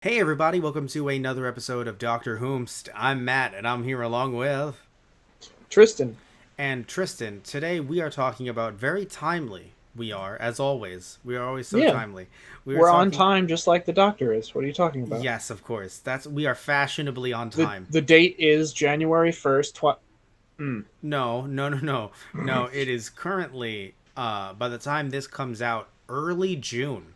Hey everybody, welcome to another episode of Doctor Whomst. I'm Matt and I'm here along with Tristan. and Tristan. Today we are talking about very timely. We are, as always. We are always so Yeah, timely. We are we're on talking time just like the doctor is. What are you talking about? yes, of course. That's we are fashionably on The time. the date is January 1st. Mm. No, no, no, no. No, it is currently by the time this comes out early June.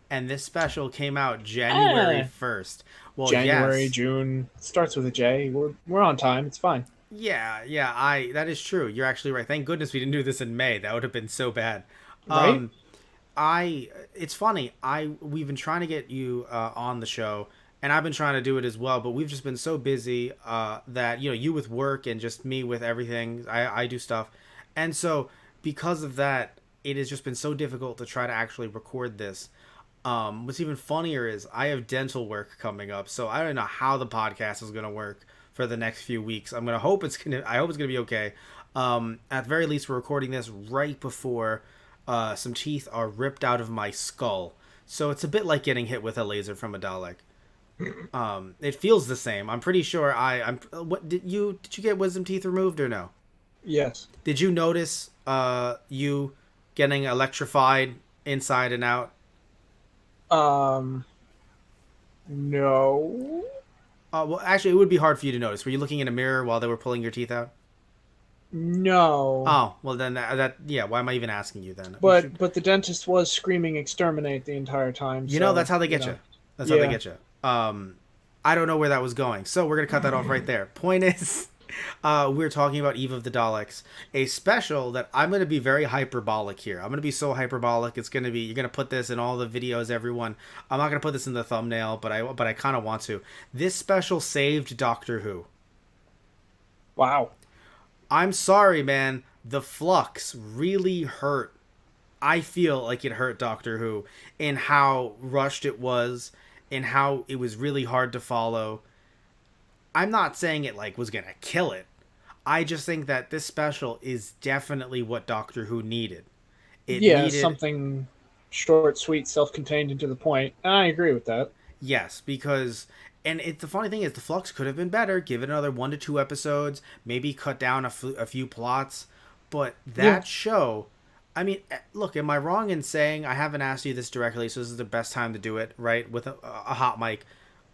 And this special came out January eh, 1st. Well, January, yes. June starts with a J. We're on time. It's fine. Yeah, I that is true. You're actually right. Thank goodness we didn't do this in May. That would have been so bad. Right? Um I it's funny. We've been trying to get you on the show and I've been trying to do it as well, but we've just been so busy that you with work and just me with everything. I do stuff. And so because of that, it has just been so difficult to try to actually record this. What's even funnier is I have dental work coming up, so I don't know how the podcast is gonna work for the next few weeks. I hope it's gonna be okay. At the very least, we're recording this right before some teeth are ripped out of my skull, so it's a bit like getting hit with a laser from a Dalek. It feels the same. I'm pretty sure. I'm. What did you get wisdom teeth removed or no? Yes. Did you notice you getting electrified inside and out? Um. No. Well, actually, it would be hard for you to notice. Were you looking in a mirror while they were pulling your teeth out? No. Oh, well then yeah. Why am I even asking you then? We should. But the dentist was screaming exterminate the entire time. That's So how they get you. That's how they yeah. get you. I don't know where that was going, so we're gonna cut that off right there. Point is, we're talking about Eve of the Daleks, a special that I'm gonna be very hyperbolic here. I'm gonna be so hyperbolic. It's gonna be you're gonna put this in all the videos. Everyone, I'm not gonna put this in the thumbnail, but I kind of want to. This special saved Doctor Who. Wow. I'm sorry, man. The flux really hurt. I feel like it hurt Doctor Who in how rushed it was, in how it was really hard to follow. I'm not saying it like was gonna kill it. I just think that this special is definitely what Doctor Who needed. It Yeah, needed something short, sweet, self-contained, and to the point. And I agree with that. yes, because the funny thing is the flux could have been better. Give it another 1 to 2 episodes, maybe cut down a few plots, but Yeah. that show I mean, look, am I wrong in saying I haven't asked you this directly, so this is the best time to do it, right? With a hot mic.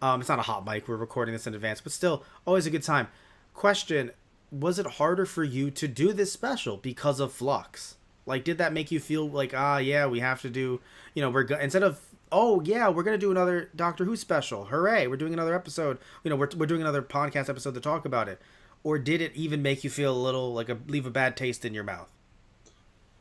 It's not a hot mic. We're recording this in advance, but still, always a good time. Question: was it harder for you to do this special because of Flux? Like, did that make you feel like, yeah, we have to do, instead of, oh yeah, we're gonna do another Doctor Who special. Hooray, we're doing another episode. We're doing another podcast episode to talk about it. Or did it even make you feel a little like leave a bad taste in your mouth?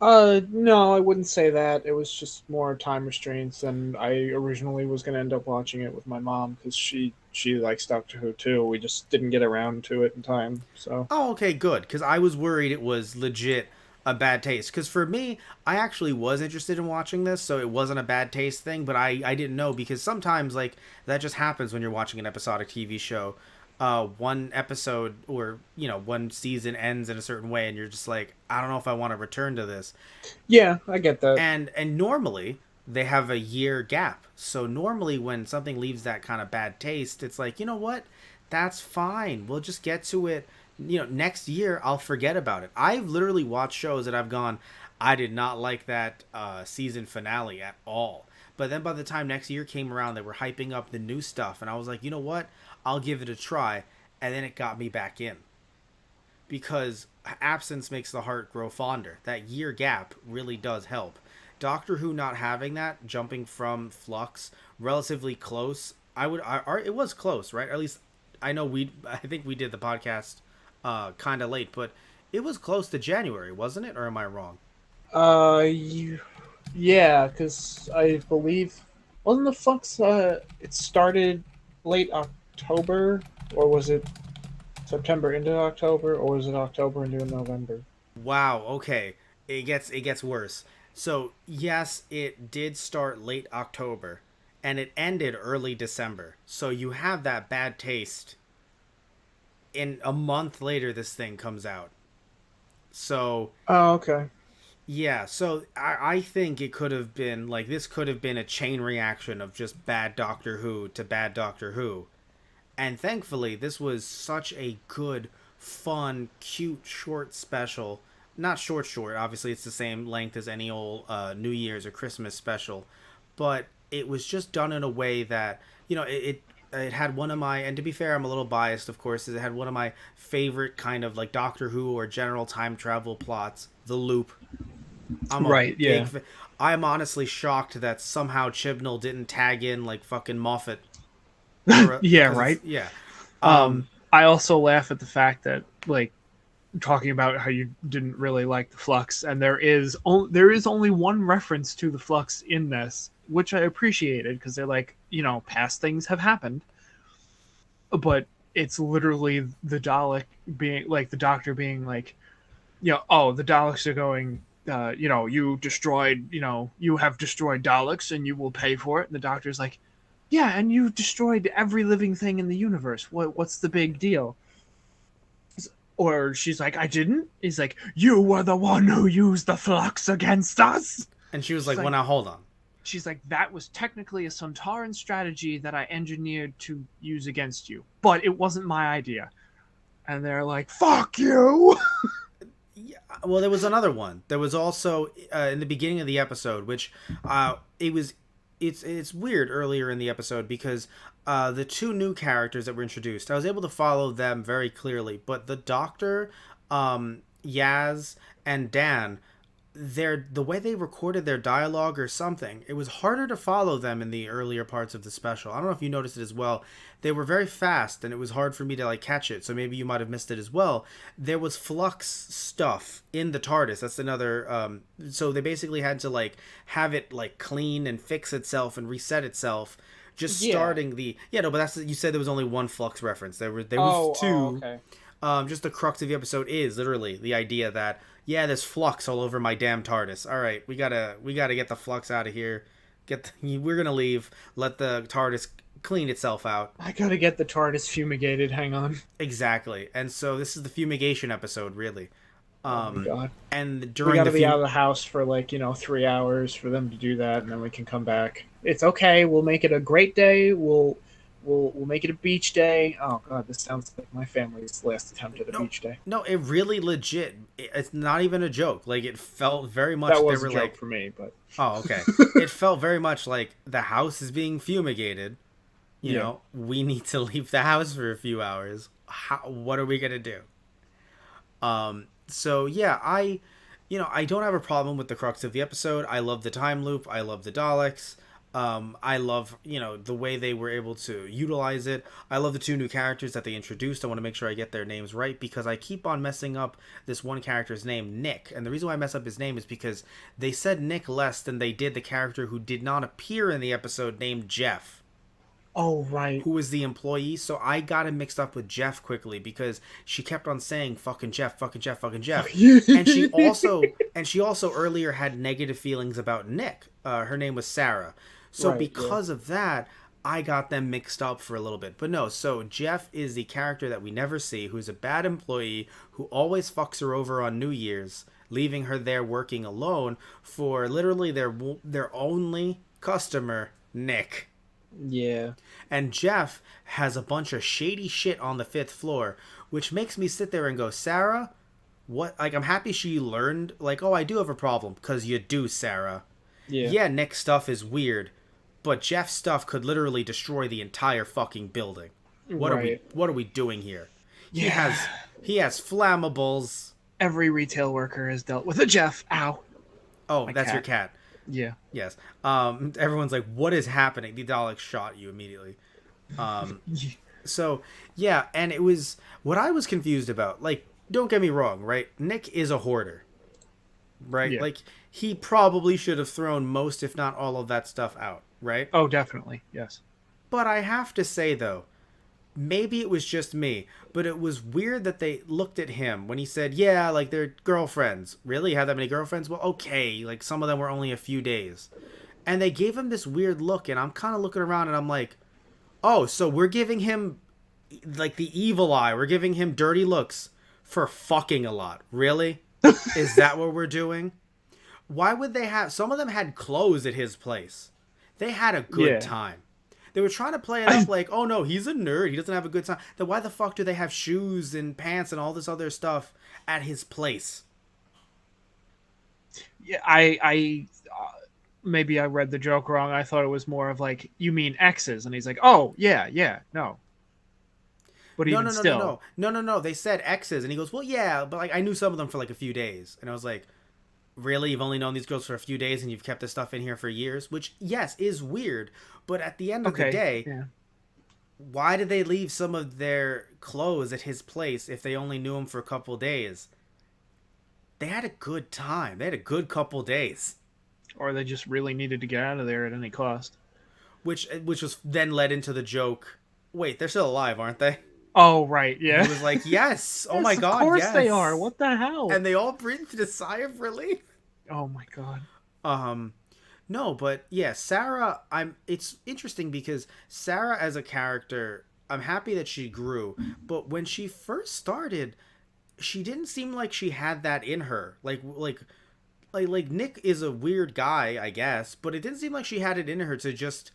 No, I wouldn't say that. It was just more time restraints, and I originally was going to end up watching it with my mom because she likes Doctor Who too. We just didn't get around to it in time. So Oh, okay, good. Because I was worried it was legit a bad taste. Because for me, I actually was interested in watching this, so it wasn't a bad taste thing. But I didn't know because sometimes like that just happens when you're watching an episodic TV show. One episode or one season ends in a certain way, and you're just like, I don't know if I want to return to this. yeah, I get that. And normally they have a year gap. So normally when something leaves that kind of bad taste, it's like, you know what? That's fine. We'll just get to it. Next year I'll forget about it. I've literally watched shows that I've gone, I did not like that season finale at all. But then by the time next year came around, they were hyping up the new stuff, and I was like, you know what? I'll give it a try. And then it got me back in because absence makes the heart grow fonder. That year gap really does help. Doctor Who not having that, jumping from Flux relatively close. It was close, right? Or at least I know I think we did the podcast kind of late, but it was close to January, wasn't it? Or am I wrong? You, yeah, because I believe wasn't the Flux. It started late October, or was it September into October, or was it October into November? Wow. Okay, it gets worse. So yes, it did start late October, and it ended early December. So you have that bad taste. In a month later, this thing comes out. So Oh, okay. Yeah, so I think it could have been like this could have been a chain reaction of just bad Doctor Who to bad Doctor Who. And thankfully, this was such a good, fun, cute, short special. Not short, short. Obviously, it's the same length as any old New Year's or Christmas special. But it was just done in a way that, it had one of my, and to be fair, I'm a little biased, of course, it had one of my favorite kind of like Doctor Who or general time travel plots, the loop. I'm a Right. big Yeah. fan. I'm honestly shocked that somehow Chibnall didn't tag in like fucking Moffat for Yeah. because it's Right. yeah. Um, I also laugh at the fact that like talking about how you didn't really like the Flux, and there is only one reference to the Flux in this, which I appreciated because they're like, past things have happened, but it's literally the Dalek being like the Doctor being like, oh, the Daleks are going. You have destroyed Daleks, and you will pay for it. And the Doctor's like, yeah, and you destroyed every living thing in the universe. What's the big deal? Or she's like, I didn't. He's like, you were the one who used the flux against us. and she was She's like, "Well, like, now hold on." she's like, that was technically a Sontaran strategy that I engineered to use against you, but it wasn't my idea. And they're like, fuck you. Yeah, well, there was another one. There was also in the beginning of the episode, which it was it's weird earlier in the episode because the two new characters that were introduced, I was able to follow them very clearly, but the Doctor, Yaz, and Dan, the way they recorded their dialogue or something, it was harder to follow them in the earlier parts of the special. I don't know if you noticed it as well. They were very fast and it was hard for me to like catch it, so maybe you might have missed it as well. There was flux stuff in the TARDIS. That's another so they basically had to like have it like clean and fix itself and reset itself, just Yeah. starting the yeah, no, but that's, you said there was only one flux reference. There was Oh, two. okay. Just the crux of the episode is literally the idea that yeah, there's flux all over my damn TARDIS. All right, we gotta get the flux out of here. We're gonna leave. Let the TARDIS clean itself out. I gotta get the TARDIS fumigated. Hang on. Exactly. And so this is the fumigation episode, really. Oh my god. And We during gotta the be out of the house for like, 3 hours for them to do that, and then we can come back. It's okay. We'll make it a great day. We'll make it a beach day. Oh god, this sounds like my family's last attempt at a no, beach day. no, it really legit. It's not even a joke. Like it felt very much. That They was a were joke like, for me, but oh, okay. It felt very much like the house is being fumigated. yeah. We need to leave the house for a few hours. What are we gonna do? So yeah, I don't have a problem with the crux of the episode. I love the time loop. I love the Daleks. I love, the way they were able to utilize it. I love the two new characters that they introduced. I want to make sure I get their names right because I keep on messing up this one character's name, Nick. And the reason why I mess up his name is because they said Nick less than they did the character who did not appear in the episode named Jeff, Oh right. who was the employee. So I got him mixed up with Jeff quickly because she kept on saying fucking Jeff, fucking Jeff, fucking Jeff. And she also earlier had negative feelings about Nick. Her name was Sarah. So Right. Yeah. because of that, I got them mixed up for a little bit. But no, so Jeff is the character that we never see, who's a bad employee who always fucks her over on New Year's, leaving her there working alone for literally their only customer, Nick. Yeah. And Jeff has a bunch of shady shit on the fifth floor, which makes me sit there and go, Sarah, what? Like, I'm happy she learned, like, oh, I do have a problem, because you do, Sarah. Yeah. Yeah, Nick's stuff is weird, but Jeff's stuff could literally destroy the entire fucking building. Right. What are we doing here? He Yeah. has flammables. Every retail worker has dealt with a Jeff. Ow. Oh, My that's your cat. cat. Yeah. Yes. Everyone's like, what is happening? The Daleks shot you immediately. So, yeah, and it was what I was confused about. Like, don't get me wrong, right? Nick is a hoarder, right? Yeah. Like, he probably should have thrown most, if not all of that stuff out, right? Oh, definitely. Yes. But I have to say, though, maybe it was just me, but it was weird that they looked at him when he said, yeah, like, they're girlfriends. Really? You have that many girlfriends? Well, okay. Like, some of them were only a few days. And they gave him this weird look, and I'm kind of looking around, and I'm like, oh, so we're giving him, like, the evil eye. We're giving him dirty looks for fucking a lot. Really? Is that what we're doing? Why would they have? Some of them had clothes at his place. They had a good Yeah. time. They were trying to play it up like, oh no, he's a nerd. He doesn't have a good time. Then why the fuck do they have shoes and pants and all this other stuff at his place? Yeah, maybe I read the joke wrong. I thought it was more of like, you mean exes, and he's like, oh yeah, yeah, no. But No, even no, no, no, still, no, no, no, no. They said exes, and he goes, well, yeah, but like I knew some of them for like a few days, and I was like, really, you've only known these girls for a few days, and you've kept this stuff in here for years, which yes is weird, but at the end of the okay, day, yeah, why did they leave some of their clothes at his place if they only knew him for a couple days? They had a good time. They had a good couple days, or they just really needed to get out of there at any cost. which was then led into the joke. Wait, they're still alive, aren't they? Oh right, And he yeah. was like, "Yes, oh my Yes, of god, course they are. yes!" What the hell? And they all breathed a sigh of relief. Oh my god. Um, no, but yeah, Sarah. It's interesting because Sarah as a character, I'm happy that she grew. But when she first started, she didn't seem like she had that in her. Like Nick is a weird guy, I guess, but it didn't seem like she had it in her to just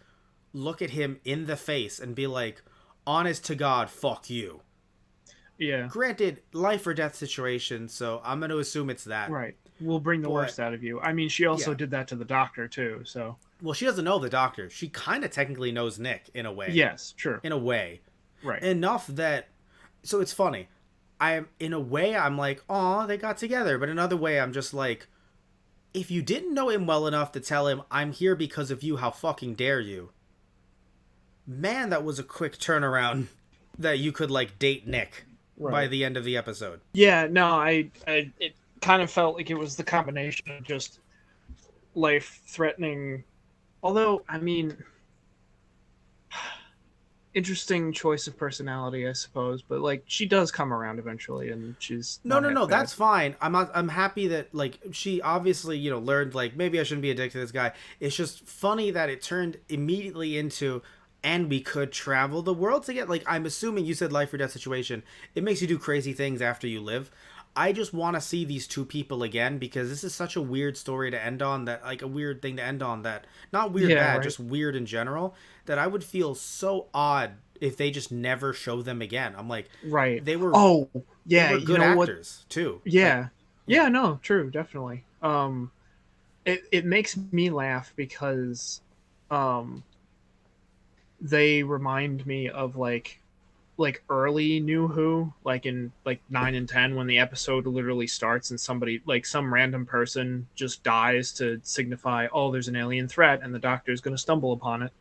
look at him in the face and be like, honest to God, fuck you. Yeah. Granted, life or death situation, so I'm going to assume it's that. Right. We'll bring the But worst out of you. I mean, she also yeah. did that to the doctor too. So Well, she doesn't know the doctor. She kind of technically knows Nick in a way. yes, true. In a way. Right. Enough that. So it's funny. In a way, I'm like, aw, they got together. But another way, I'm just like, if you didn't know him well enough to tell him, I'm here because of you, how fucking dare you? Man, that was a quick turnaround that you could, like, date Nick by Right. the end of the episode. Yeah. No, I it kind of felt like it was the combination of just life threatening. Although, I mean, interesting choice of personality, I suppose. But like, she does come around eventually, and she's No, not no, half no, bad. that's fine. I'm happy that like she obviously learned like maybe I shouldn't be addicted to this guy. It's just funny that it turned immediately into and we could travel the world together. Like I'm assuming you said life or death situation. It makes you do crazy things after you live. I just want to see these two people again because this is such a weird story to end on that like a weird thing to end on that not weird Yeah. bad, Right. just weird in general that I would feel so odd if they just never show them again. I'm like Right. they were Oh, they yeah. were You good know what? actors too. Like, Yeah. yeah, Yeah. No. True. Definitely. It makes me laugh because um they remind me of like early New Who, like in like 9 and 10, when the episode literally starts and somebody like some random person just dies to signify, oh, there's an alien threat, and the doctor is going to stumble upon it.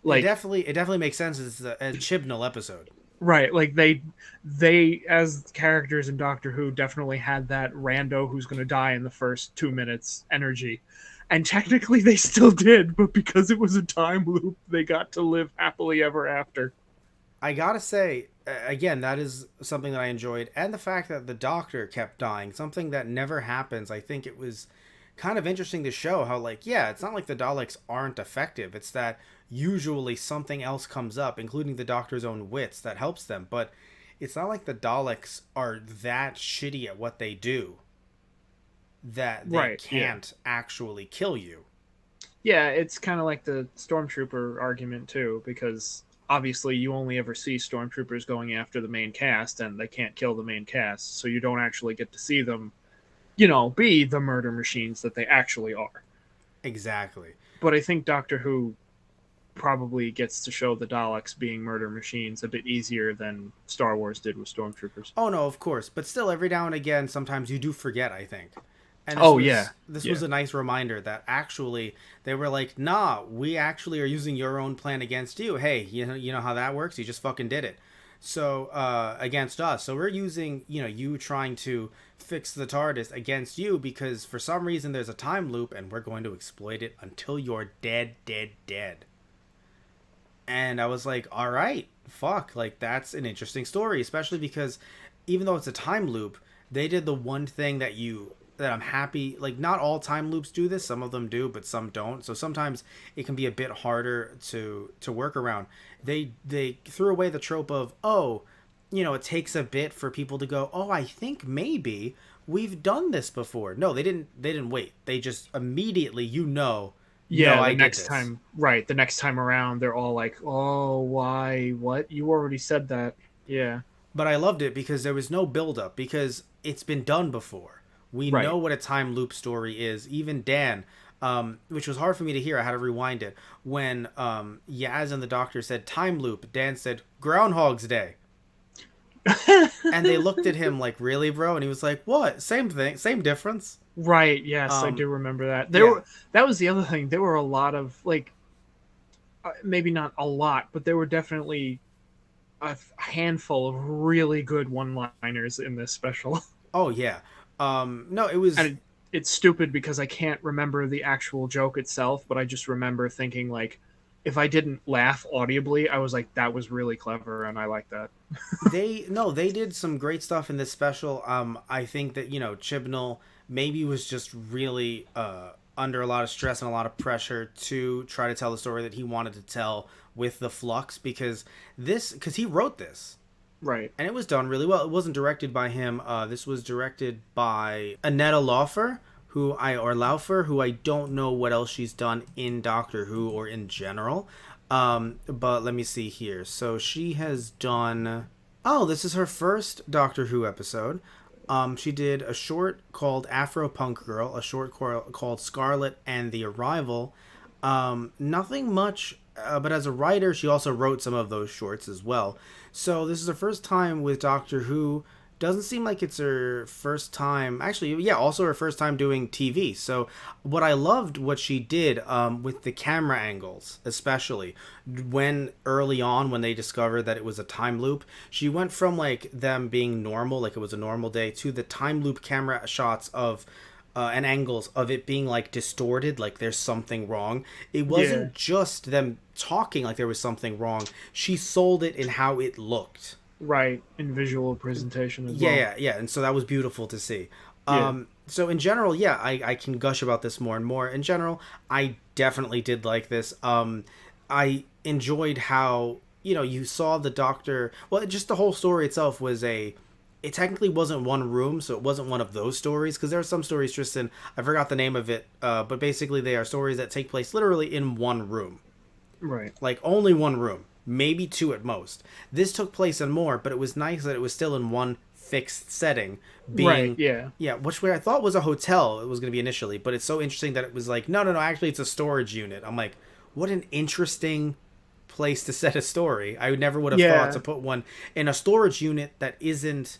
Like it definitely makes sense. It's a Chibnall episode. right, like they as characters in Doctor Who definitely had that rando who's going to die in the first 2 minutes energy. And technically they still did, but because it was a time loop, they got to live happily ever after. I gotta say, again, that is something that I enjoyed, and the fact that the Doctor kept dying, something that never happens. I think it was kind of interesting to show how, like, yeah, it's not like the Daleks aren't effective. It's that usually something else comes up, including the Doctor's own wits, that helps them. But it's not like the Daleks are that shitty at what they do that they Right, yeah. can't actually kill you. Yeah, it's kind of like the stormtrooper argument too, because obviously you only ever see stormtroopers going after the main cast, and they can't kill the main cast, so you don't actually get to see them, be the murder machines that they actually are. Exactly. But I think Doctor Who probably gets to show the Daleks being murder machines a bit easier than Star Wars did with stormtroopers. Oh no, of course, but still, every now and again, sometimes you do forget. I think, and Oh yeah, this yeah, was a nice reminder that actually they were like, nah, we actually are using your own plan against you. Hey, you know how that works. You just fucking did it. So against us, so we're using you trying to fix the TARDIS against you because for some reason there's a time loop and we're going to exploit it until you're dead, dead, dead. And I was like, all right, fuck, like that's an interesting story, especially because even though it's a time loop, they did the one thing that I'm happy, like not all time loops do this, some of them do, but some don't. So sometimes it can be a bit harder to work around. They threw away the trope of, oh, it takes a bit for people to go, oh, I think maybe we've done this before. No, they didn't wait. They just immediately, no, Yeah, I the did next this. time, right? The next time around, they're all like, "Oh, why? What? You already said that." Yeah, But I loved it because there was no build up because it's been done before. We know right. what a time loop story is. Even Dan, which was hard for me to hear, I had to rewind it. When Yaz and the doctor said time loop, Dan said Groundhog's Day. And they looked at him like, really, bro? And he was like, what? Same thing, same difference. Right. Yes, I Um, do remember that. There yeah. were that was the other thing. There were a lot of like, maybe not a lot, but there were definitely a handful of really good one-liners in this special. Oh, yeah. No, it was. And it's stupid because I can't remember the actual joke itself, but I just remember thinking like, if I didn't laugh audibly, I was like, that was really clever, and I like that. They did some great stuff in this special. I think that Chibnall maybe was just really under a lot of stress and a lot of pressure to try to tell the story that he wanted to tell with the Flux because he wrote this Right. and it was done really well. It wasn't directed by him. This was directed by Annetta Laufer, who I don't know what else she's done in Doctor Who or in general. But let me see here. So she has done. Oh, this is her first Doctor Who episode. She did a short called Afro Punk Girl, a short called Scarlet and the Arrival. Nothing much, but as a writer, she also wrote some of those shorts as well. So this is her first time with Doctor Who. Doesn't seem like it's her first time. Actually, yeah, also her first time doing TV. So what I loved what she did with the camera angles, especially when early on when they discovered that it was a time loop, she went from like them being normal, like it was a normal day, to the time loop camera shots of and angles of it being like distorted, like there's something wrong. It Yeah. wasn't just them talking like there was something wrong. She sold it in how it looked. Right. In visual presentation as Yeah, well. yeah, yeah. And so that was beautiful to see. Yeah. So in general, yeah, I can gush about this more and more. In general, I definitely did like this. I enjoyed how, you saw the doctor. Well, just the whole story itself was it technically wasn't one room, so it wasn't one of those stories. Because there are some stories, Tristan, I forgot the name of it, but basically they are stories that take place literally in one room. Right. Like only one room, maybe two at most. This took place in more, but it was nice that it was still in one fixed setting, Right. being Yeah. yeah, which where I thought was a hotel it was going to be initially, but it's so interesting that it was like no, no, no, actually it's a storage unit. I'm like, what an interesting place to set a story. I never would have thought Yeah. to put one in a storage unit that isn't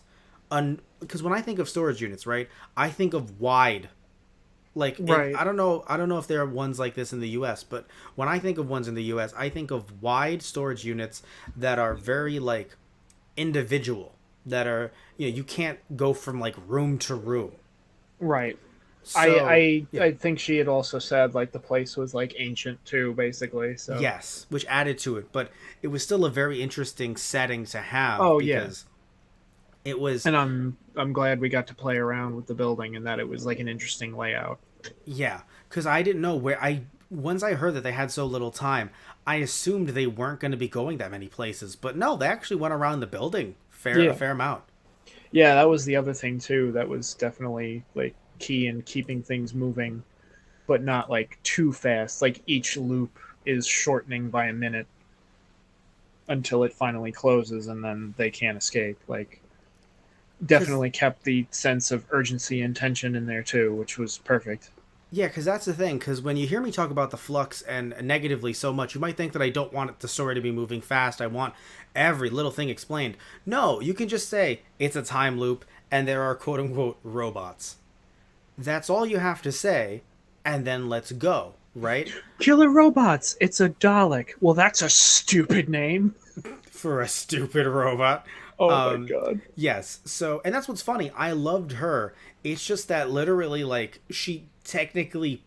because when I think of storage units, right, I think of wide like Right. I don't know if there are ones like this in the US, but when I think of ones in the US, I think of wide storage units that are very like individual, that are you can't go from like room to room. Right. So yeah, I think she had also said like the place was like ancient too, basically. So. yes, which added to it, but it was still a very interesting setting to have Oh yeah. because it was And I'm glad we got to play around with the building and that it was like an interesting layout. yeah, because I didn't know where I once I heard that they had so little time, I assumed they weren't going to be going that many places, but no, they actually went around the building a Yeah. fair amount. Yeah, that was the other thing too. That was definitely like key in keeping things moving, but not like too fast. Like each loop is shortening by a minute until it finally closes and then they can't escape. Like Because definitely kept the sense of urgency and tension in there too, which was perfect. yeah, because that's the thing. Because when you hear me talk about the flux and negatively so much, you might think that I don't want the story to be moving fast. I want every little thing explained. No, you can just say it's a time loop and there are quote unquote robots. That's all you have to say, and then let's go, right? Killer robots. It's a Dalek. Well, that's a stupid name. For a stupid robot. Oh my Um, god. yes. So, and that's what's funny. I loved her. It's just that literally, like, she technically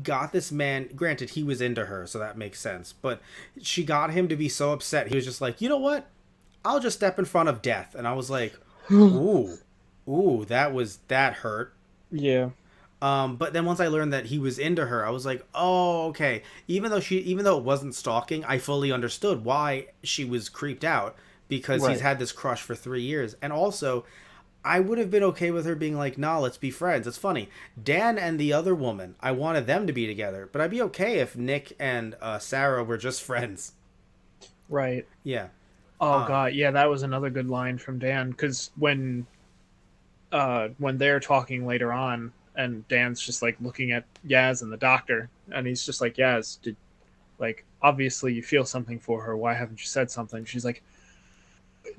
got this man. Granted, he was into her, so that makes sense. But she got him to be so upset. He was just like, you know what? I'll just step in front of death. And I was like, ooh, ooh, that hurt. Yeah. But then once I learned that he was into her, I was like, oh, okay. Even though it wasn't stalking, I fully understood why she was creeped out because he's Right. had this crush for 3 years. And also, I would have been okay with her being like, nah, let's be friends. It's funny. Dan and the other woman, I wanted them to be together, but I'd be okay if Nick and Sarah were just friends. Right. Yeah. Oh Uh, god, yeah, that was another good line from Dan, because when they're talking later on, and Dan's just like looking at Yaz and the doctor, and he's just like, Yaz, did, like, obviously you feel something for her, why haven't you said something? She's like,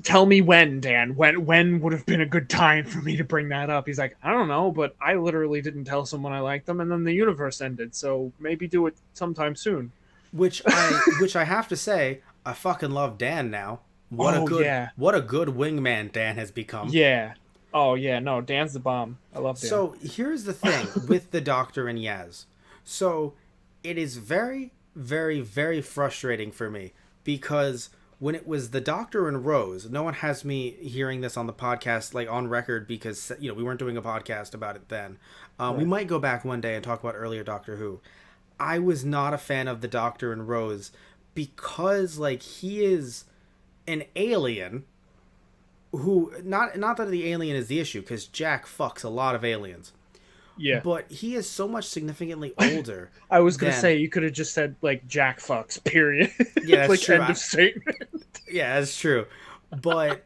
tell me when, Dan, when would have been a good time for me to bring that up? He's like, I don't know, but I literally didn't tell someone I liked them, and then the universe ended, so maybe do it sometime soon. which I have to say, I fucking love Dan now. Oh yeah, What a good wingman Dan has become. yeah. Oh yeah, no, Dan's the bomb. I love Dan. So here's the thing with the Doctor and Yaz. So it is very, very, very frustrating for me because when it was the Doctor and Rose, no one has me hearing this on the podcast, like on record, because we weren't doing a podcast about it then. We Right. might go back one day and talk about earlier Doctor Who. I was not a fan of the Doctor and Rose because like he is an alien who not that the alien is the issue because Jack fucks a lot of aliens, Yeah. but he is so much significantly older I was gonna than say you could have just said like Jack fucks. Period. yeah, that's Like true. end of statement. Yeah, that's true. But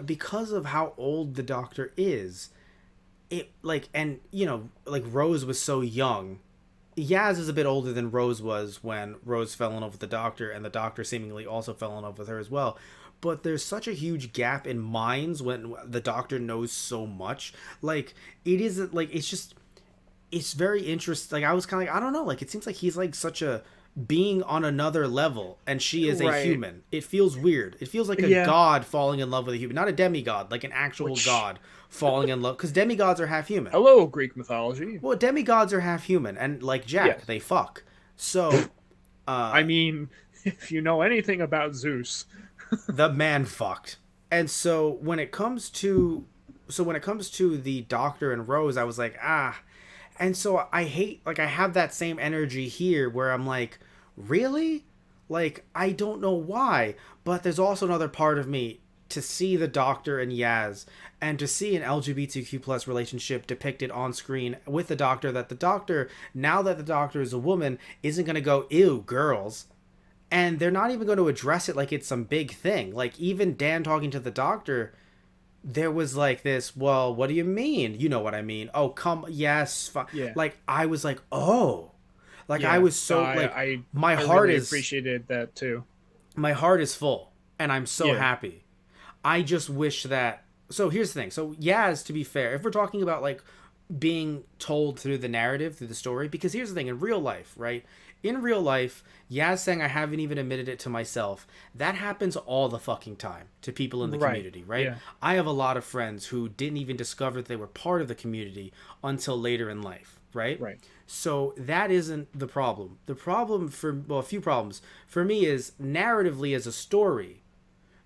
because of how old the Doctor is, it like and like Rose was so young. Yaz is a bit older than Rose was when Rose fell in love with the Doctor, and the Doctor seemingly also fell in love with her as well. But there's such a huge gap in minds when the Doctor knows so much. Like it isn't like it's very interesting. Like I was kind of like I don't know. Like it seems like he's like such a being on another level, and she is a Right. human. It feels weird. It feels like a Yeah. god falling in love with a human, not a demigod, like an actual Which, god falling in love. Because demigods are half human. hello, Greek mythology. Well, demigods are half human, and like Jack, Yes. they fuck. So, I mean, if you know anything about Zeus. the man fucked. And so when it comes to the Doctor and Rose, I was like, ah. And so I hate like I have that same energy here where I'm like, really? Like I don't know why, but there's also another part of me to see the Doctor and Yaz and to see an LGBTQ plus relationship depicted on screen with the Doctor, that the Doctor, now that the Doctor is a woman, isn't going to go, ew, girls. And they're not even going to address it like it's some big thing. Like even Dan talking to the Doctor, there was like this, well, what do you mean? You know what I mean. Oh, come, yes. Yeah. Like I was like, oh. Like I Yeah. was so I, like I my I heart really is appreciated that too. my heart is full and I'm so Yeah. happy. I just wish that. So here's the thing. So Yaz, to be fair, if we're talking about like being told through the narrative, through the story, because here's the thing: in real life, right? In real life, Yaz saying I haven't even admitted it to myself, that happens all the fucking time to people in the Right. community, right? Yeah. I have a lot of friends who didn't even discover that they were part of the community until later in life, right? Right. So that isn't the problem. The problem a few problems for me is narratively as a story.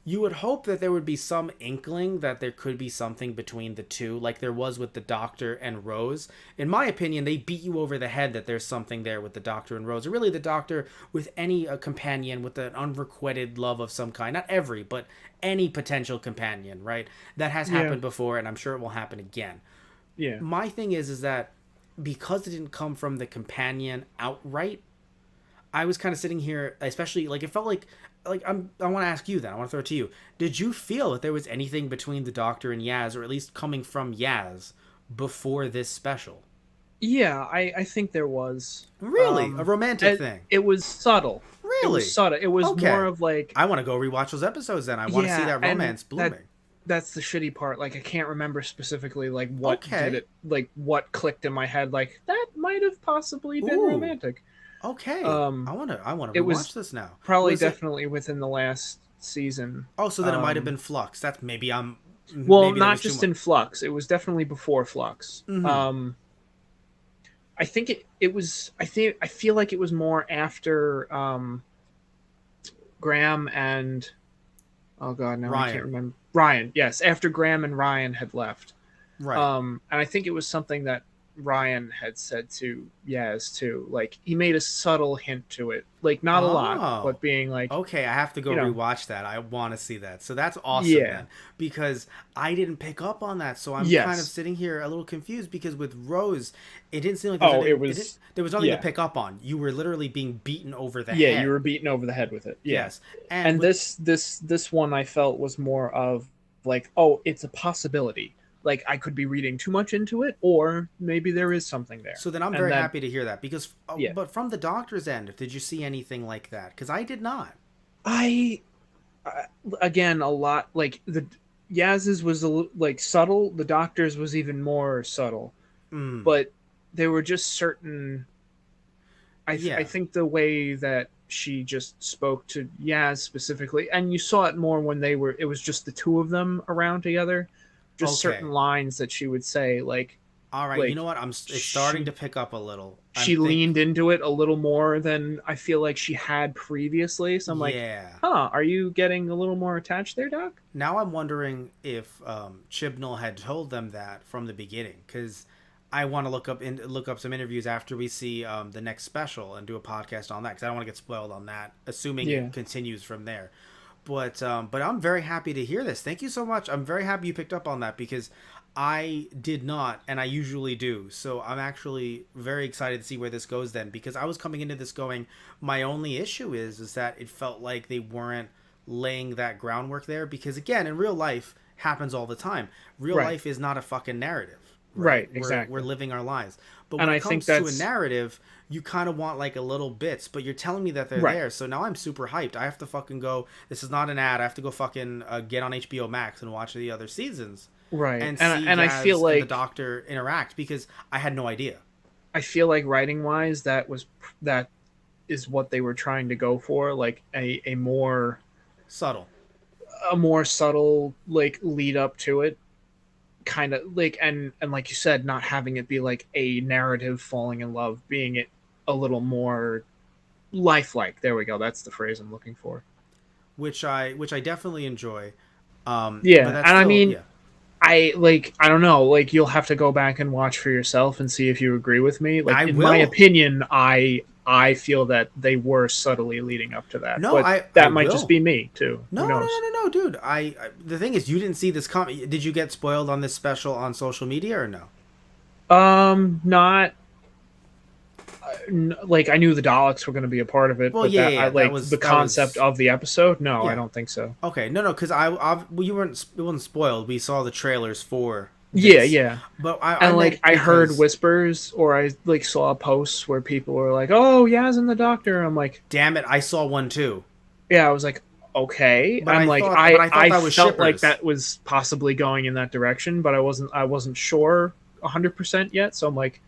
You would hope that there would be some inkling that there could be something between the two, like there was with the Doctor and Rose. In my opinion, they beat you over the head that there's something there with the Doctor and Rose. Or really, the Doctor with any companion with an unrequited love of some kind. Not every, but any potential companion, right? That has Yeah. happened before, and I'm sure it will happen again. Yeah. My thing is that because it didn't come from the companion outright, I was kind of sitting here, especially like it felt like I want to ask you then. I want to throw it to you. Did you feel that there was anything between the Doctor and Yaz, or at least coming from Yaz, before this special? Yeah, I think there was. Really, a romantic thing? It was subtle. It Really? was subtle. It was Okay. more of like, I want to go rewatch those episodes. Then I want to see that and romance blooming. that's the shitty part. Like I can't remember specifically like what Okay. did it, like what clicked in my head. Like that might have possibly been Ooh. romantic. Okay, Um, I want to it rewatch was this now. Probably Was it- definitely within the last season. Oh, so then it might have um, been Flux. That's maybe I'm. Well, maybe there not was too just much. in Flux. It was definitely before Flux. Mhm. I think it was. I feel like it was more after Graham and oh god, now I Ryan. can't remember. Ryan, yes, after Graham and Ryan had left. Right. And I think it was something that Ryan had said to Yaz too. Like he made a subtle hint to it, like not a lot, Oh, but being like, okay. I have to go you know, rewatch that. I want to see that. So that's awesome yeah, then, because I didn't pick up on that. So I'm kind of yes, sitting here a little confused because with Rose, it didn't seem like oh, it it didn't, was, there was nothing to yeah, pick up on. You were literally being beaten over the yeah, you head. were beaten over the head with it, yeah. Yes, and And with this one I felt was more of like, oh, it's a possibility. Like I could be reading too much into it, or maybe there is something there, so then I'm and very that, happy to hear that because, yeah, but from the doctor's end, did you see anything like that? Because I did not. I again a lot like the Yaz's was like subtle. The Doctor's was even more subtle, Mm, but there were just certain. I yeah. think the way that she just spoke to Yaz specifically, and you saw it more when they were. It was just the two of them around together. Just certain Okay. lines that she would say, All right. You know like what? It's starting to pick up a little. I'm she think. leaned into it a little more than I feel like she had previously. So I'm like, Yeah. huh, are you getting a little more attached there, Doc? Now I'm wondering if Chibnall had told them that from the beginning, because I want to look up some interviews after we see the next special and do a podcast on that, because I don't want to get spoiled on that, assuming Yeah. it continues from there. But I'm very happy to hear this. Thank you so much. I'm very happy you picked up on that because I did not, and I usually do. So I'm actually very excited to see where this goes then, because I was coming into this going, my only issue is that it felt like they weren't laying that groundwork there, because again, in real life happens all the time. Real Right. life is not a fucking narrative, right? Right. We're Exactly. living our lives. But And when it I think comes to a that's narrative, you kind of want like a little bits, but you're telling me that they're right. there. So now I'm super hyped. I have to fucking go. This is not an ad. I have to go fucking get on HBO Max and watch the other seasons Right. and And see and I feel Yaz and the like Doctor interact, because I had no idea. writing wise that is what they were trying to go for, like Subtle. a more subtle like lead up to it, kind of like, and like you said, not having it be like a narrative falling in love, being it a little more lifelike. There we go. That's the phrase I'm looking for. Which I definitely enjoy. But Yeah, that's and I still, mean, yeah. I don't know, like you'll have to go back and watch for yourself and see if you agree with me. Like I in my will. opinion, I feel that they were subtly leading up to that, No, but I that might just will. be me too. No, Who no, no, knows? no, no, dude. The thing is, you didn't see this Did you get spoiled on this special on social media or no? Not like I knew the Daleks were going to be a part of it, Well, but yeah, that yeah, I yeah. like the That concept was of the episode. No, I yeah. don't think so. Okay, no, no, because well, you weren't. It wasn't spoiled. We saw the trailers for Yeah, this, yeah. but I And meant like I heard because, whispers, or I like saw posts where people were like, "Oh, Yaz and the Doctor." I'm like, damn it, I saw one too. yeah. I was like, okay. But I'm I like, thought, but I thought I that was felt like shippers. that was possibly going in that direction, but I wasn't sure 100% yet. So I'm like,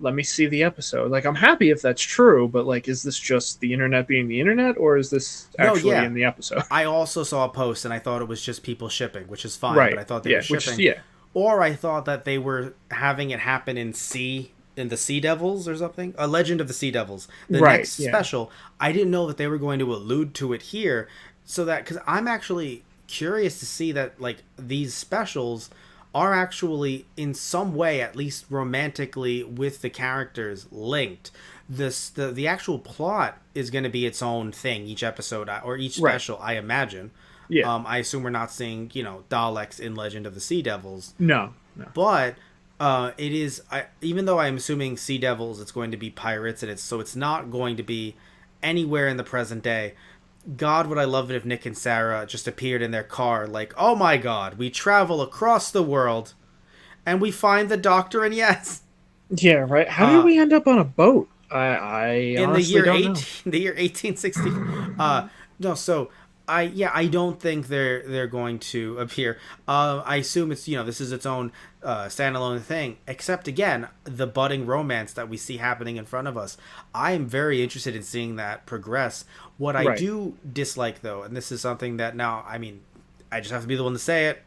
let me see the episode. Like, I'm happy if that's true, but like, is this just the internet being the internet, or is this No, actually yeah, in the episode? I also saw a post and I thought it was just people shipping, which is fine. But Right. I thought they were Yeah. Which is shipping, yeah. or I thought that they were having it happen in the Sea Devils or something. A Legend of the Sea Devils, the Right. next Yeah. special. I didn't know that they were going to allude to it here, so that, because I'm actually curious to see that like these specials are actually in some way, at least romantically, with the characters linked. The actual plot is going to be its own thing each episode, or each Right. special, I imagine. Yeah. I assume we're not seeing, Daleks in Legend of the Sea Devils, No. No. but it is. Even though I'm assuming Sea Devils, it's going to be pirates, and it's not going to be anywhere in the present day. God, would I love it if Nick and Sarah just appeared in their car, like, oh my God, we travel across the world, and we find the Doctor, and yes, Yeah. Right. How did uh, we end up on a boat? I in the honestly year don't know. 18, the year 1860. No, so I don't think they're going to appear. I assume it's, this is its own standalone thing. Except again, the budding romance that we see happening in front of us. I am very interested in seeing that progress. What I Right. do dislike, though, and this is something that now, I mean, I just have to be the one to say it.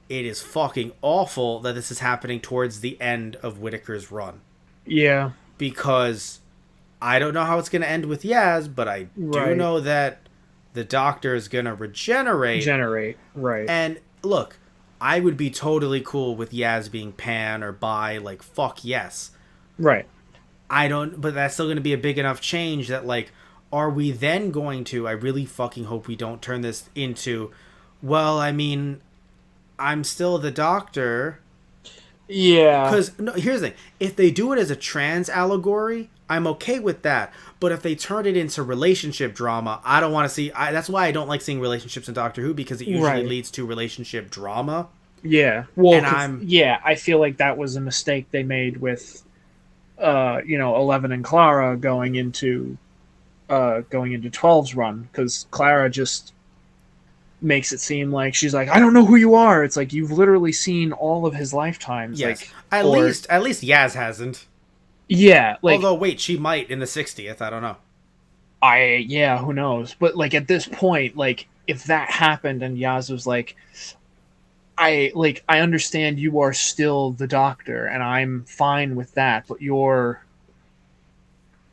It is fucking awful that this is happening towards the end of Whitaker's run, Yeah. because I don't know how it's going to end with Yaz, but I do Right. know that the Doctor is going to regenerate. Generate. Right. And look, I would be totally cool with Yaz being pan or bi, like fuck yes. Right. I don't, but that's still going to be a big enough change that like, are we then going to? I really fucking hope we don't turn this into, well, I mean, I'm still the Doctor. Yeah. Because no, here's the thing: if they do it as a trans allegory, I'm okay with that. But if they turn it into relationship drama, I don't want to see. That's why I don't like seeing relationships in Doctor Who because it usually Right. leads to relationship drama. Yeah. Well, And I'm yeah, I feel like that was a mistake they made with, 11 and Clara going into 12's run, because Clara just makes it seem like she's like, I don't know who you are. It's like you've literally seen all of his lifetimes, yes, like, at or least Yaz hasn't. yeah, like Although wait, she might in the 60th. I don't know. yeah, who knows? But like at this point, like if that happened and Yaz was like, I understand you are still the Doctor and I'm fine with that, but you're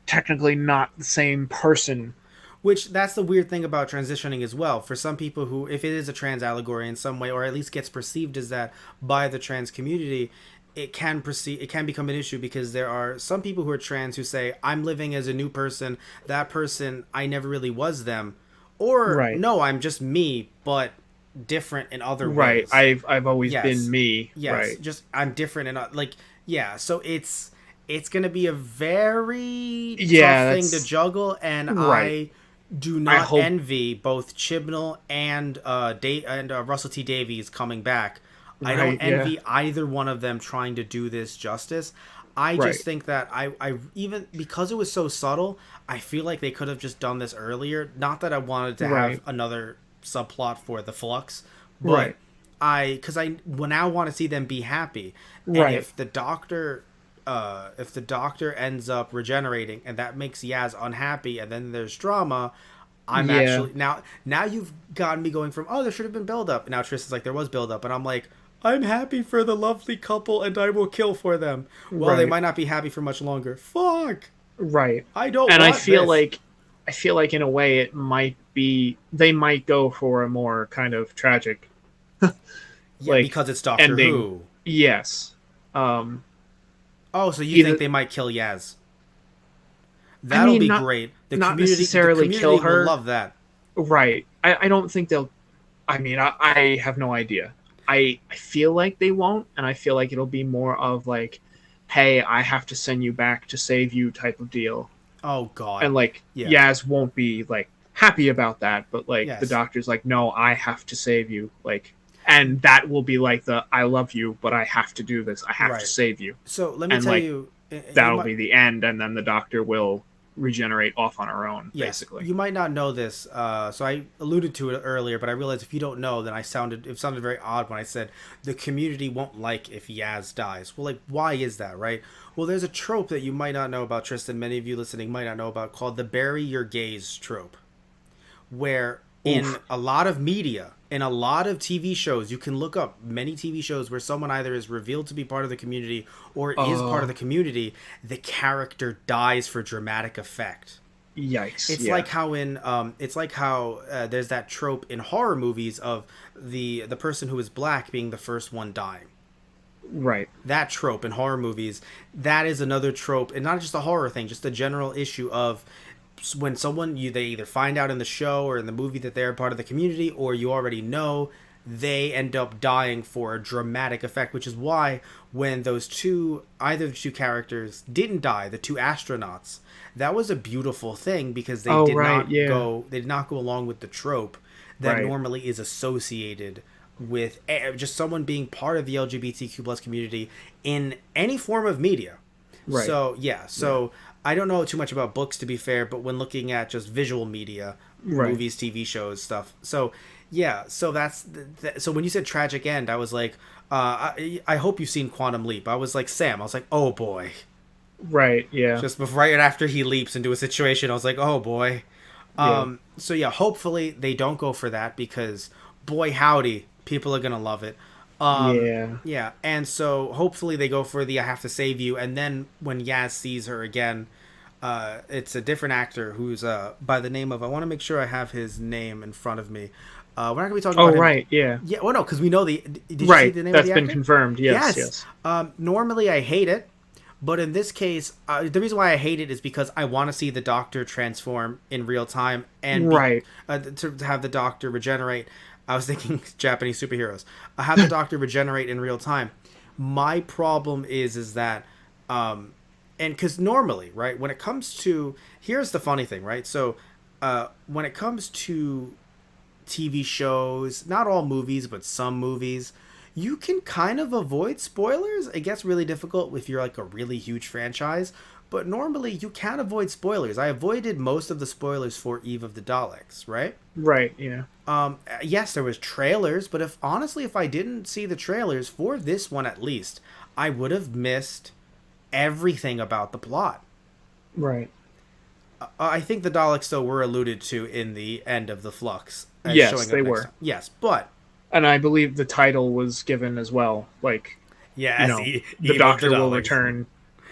technically not the same person. Which that's the weird thing about transitioning as well. For some people who, if it is a trans allegory in some way, or at least gets perceived as that by the trans community, it can become an issue because there are some people who are trans who say, I'm living as a new person. That person, I never really was them. Or Right. no, I'm just me, but different in other Right. ways. I've always Yes. been me. Yes. Right. Just I'm different and like yeah, so it's going to be a very tough Yeah, thing to that's juggle and right. I do I not hope envy both Chibnall and Russell T Davies coming back. I don't right, yeah. envy either one of them trying to do this justice. I Right. just think that I even because it was so subtle, I feel like they could have just done this earlier. Not that I wanted to have Right. another subplot for the Flux, but Right. because I well, now want to see them be happy. And Right. if the doctor ends up regenerating and that makes Yaz unhappy and then there's drama, I'm Yeah. actually now you've gotten me going from there should have been build up. Now Tristan's like there was build up and I'm like I'm happy for the lovely couple and I will kill for them. Well, they Right. might not be happy for much longer. Fuck. Right. I don't And want this. I feel like in a way it might be they might go for a more kind of tragic Yeah, like because it's Doctor ending. Who. Yes. Um Oh, so you think either they might kill Yaz? I That'll mean be not great. not The necessarily kill community will her. love that. Right. I don't think they'll I mean I have no idea. I feel like they won't, and I feel like it'll be more of like, hey, I have to send you back to save you type of deal. Oh God. And like Yeah. Yaz won't be like happy about that, but like the Yes. Doctor's like, no, I have to save you. Like and that will be like the I love you, but I have to do this. I have to Right. save you. So let me And tell like you, you that'll might be the end, and then the Doctor will regenerate off on her own, yes, basically. you might not know this. So I alluded to it earlier, but I realized if you don't know, then it sounded very odd when I said the community won't like if Yaz dies. Well, like why is that, right? Well, there's a trope that you might not know about, Tristan. Many of you listening might not know about called the bury your gays trope, where in Oof. a lot of media, in a lot of TV shows, you can look up many TV shows where someone either is revealed to be part of the community or is part of the Oh, community, the character dies for dramatic effect. yikes. It's Yeah. like how there's that trope in horror movies of the person who is black being the first one dying. Right. That trope in horror movies, that is another trope, and not just a horror thing, just a general issue of when they either find out in the show or in the movie that they're part of the community, or you already know, they end up dying for a dramatic effect, which is why when either of the two characters didn't die, the two astronauts, that was a beautiful thing because Oh, right. Yeah. they did not go along with the trope that Right. normally is associated with just someone being part of the LGBTQ plus community in any form of media. Right. So yeah, Yeah. so I don't know too much about books to be fair, but when looking at just visual media, Right. movies, TV shows, stuff. So yeah, so so when you said tragic end, I was like, I hope you've seen Quantum Leap. I was like Sam. I was like, oh boy. Right. Yeah. Just before, right after he leaps into a situation, I was like, oh boy. Yeah. So yeah, hopefully they don't go for that because boy howdy, people are gonna love it. Yeah. Yeah, and so hopefully they go for the I have to save you, and then when Yaz sees her again, It's a different actor who's by the name of, I want to make sure I have his name in front of me. We're not gonna be talking Oh about him. right, yeah, Yeah, well, no, because we know the. Did you see right. the name of That's the been actor? confirmed. Yes, Yes. yes, Normally I hate it, but in this case, the reason why I hate it is because I want to see the Doctor transform in real time and be right, to have the Doctor regenerate. I was thinking Japanese superheroes. I have the Doctor regenerate in real time. My problem is that, and because normally, right, when it comes to, here's the funny thing, right? So, when it comes to TV shows, not all movies, but some movies, you can kind of avoid spoilers. It gets really difficult if you're like a really huge franchise, but normally you can avoid spoilers. I avoided most of the spoilers for Eve of the Daleks, right? right. Yeah, Yes, there was trailers, but if honestly, if I didn't see the trailers for this one at least, I would have missed everything about the plot. right. I think the Daleks though were alluded to in the end of the Flux as Yes, showing up they next were, time. Yes, but and I believe the title was given as well. Like, you yes, know, the Eve of the Doctor will Daleks. return.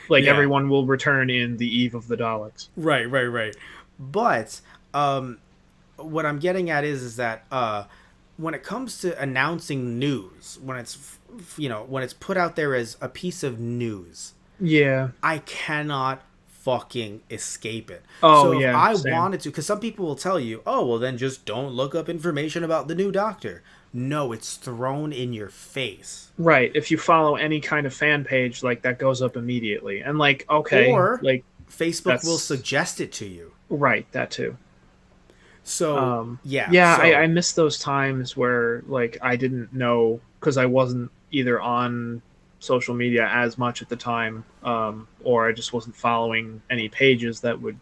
Like Yeah, everyone will return in the Eve of the Daleks. right. But what I'm getting at is that when it comes to announcing news, when it's when it's put out there as a piece of news, Yeah. I cannot fucking escape it. Oh So if yeah. I Same. wanted to, because some people will tell you, oh, well, then just don't look up information about the new Doctor. No, it's thrown in your face. Right. If you follow any kind of fan page, like that goes up immediately, and like okay, Or like Facebook will that's suggest it to you. right. That too. So, yeah. Yeah, I So, miss those times where like I didn't know because I wasn't either on social media as much at the time, or I just wasn't following any pages that would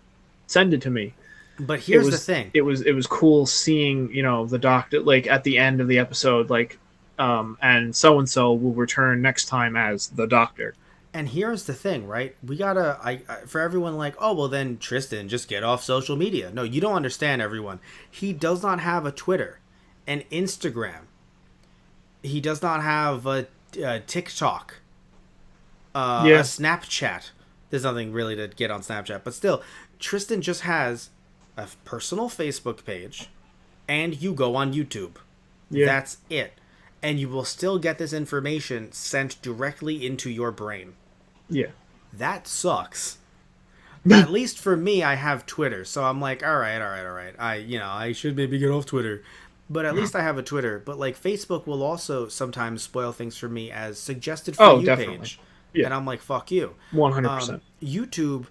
send it to me. but It here's the was thing. it was cool seeing the Doctor like at the end of the episode like and so will return next time as the Doctor. And here's the thing, right? We gotta, for everyone like, oh, well, then Tristan, just get off social media. No, you don't understand, everyone. He does not have a Twitter, an Instagram. He does not have a TikTok, a Yeah, Snapchat. There's nothing really to get on Snapchat, but still, Tristan just has a personal Facebook page, and you go on YouTube. yeah, That's it. And you will still get this information sent directly into your brain. yeah. That sucks. At least for me, I have Twitter, so I'm like, all right. I should maybe get off Twitter, but at least I have a Twitter. But like Facebook will also sometimes spoil things for me as suggested for Oh, you definitely. page, Yeah, and I'm like, fuck you. 100%. YouTube,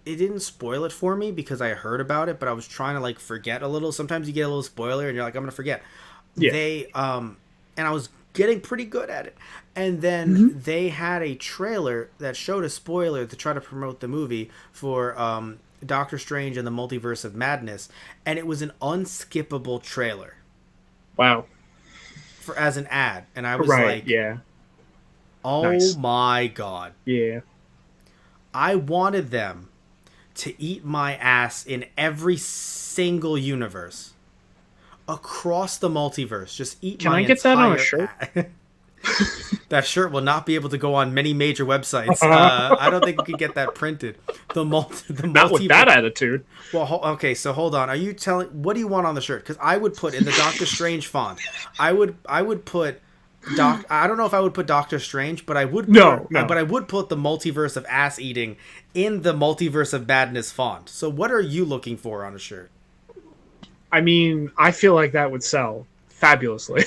it didn't spoil it for me because I heard about it, but I was trying to like forget a little. Sometimes you get a little spoiler, and you're like, I'm gonna forget. Yeah. They and I was getting pretty good at it. And then they had a trailer that showed a spoiler to try to promote the movie for Doctor Strange and the Multiverse of Madness, and it was an unskippable trailer Wow. for as an ad, and I was Right. like, Yeah. "Oh Nice. my god." Yeah. I wanted them to eat my ass in every single universe. Across the multiverse, just eat Can my I get that on a entire shirt? That shirt will not be able to go on many major websites. I don't think we could get that printed. Not with that attitude. Well, okay, so hold on. Are you telling? What do you want on the shirt? Because I would put in the Doctor Strange font. I would put Doc. I don't know if I would put Doctor Strange, but I would. No. But I would put the multiverse of ass eating in the multiverse of madness font. So what are you looking for on a shirt? I mean, I feel like that would sell fabulously.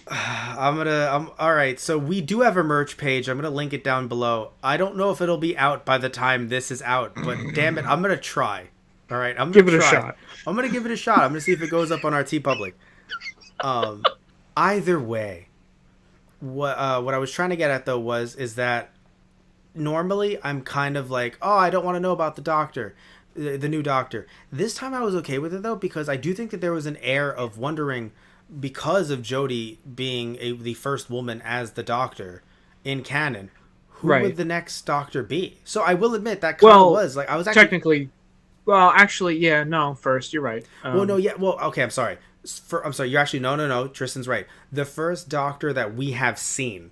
I'm all right. So we do have a merch page. I'm gonna link it down below. I don't know if it'll be out by the time this is out, but damn it, I'm gonna try. All right, I'm gonna Give it a try. shot. I'm gonna give it a shot. I'm gonna see if it goes up on our T Public. Either way, what I was trying to get at though is that normally I'm kind of like, oh, I don't want to know about the Doctor, the new Doctor. This time I was okay with it though because I do think that there was an air of wondering because of Jodie being the first woman as the Doctor in canon. Who Right. would the next Doctor be? So I will admit that kind of was like I was actually Technically, well, actually, yeah, no. First, you're right. well, no, yeah, well, okay, I'm sorry. I'm sorry. You're actually no. Tristan's right. The first Doctor that we have seen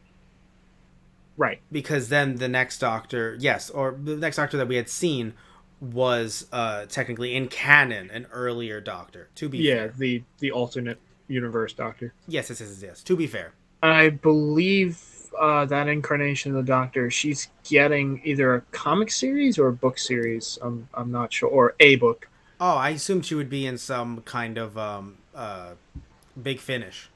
Right. because then the next Doctor, yes, or the next Doctor that we had seen was technically in canon an earlier Doctor. To be Yeah, fair, the alternate universe Doctor. yes, yes, yes, yes, yes. To be fair, I believe that incarnation of the Doctor, she's getting either a comic series or a book series. I'm not sure, or a book. oh, I assumed she would be in some kind of Big Finish.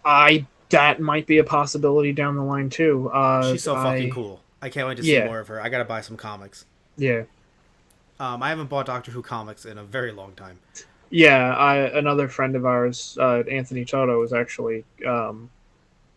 I that might be a possibility down the line too. She's so fucking cool. I can't wait to see Yeah, more of her. I gotta buy some comics. yeah, I haven't bought Doctor Who comics in a very long time. yeah. Another friend of ours, Anthony Toto, is actually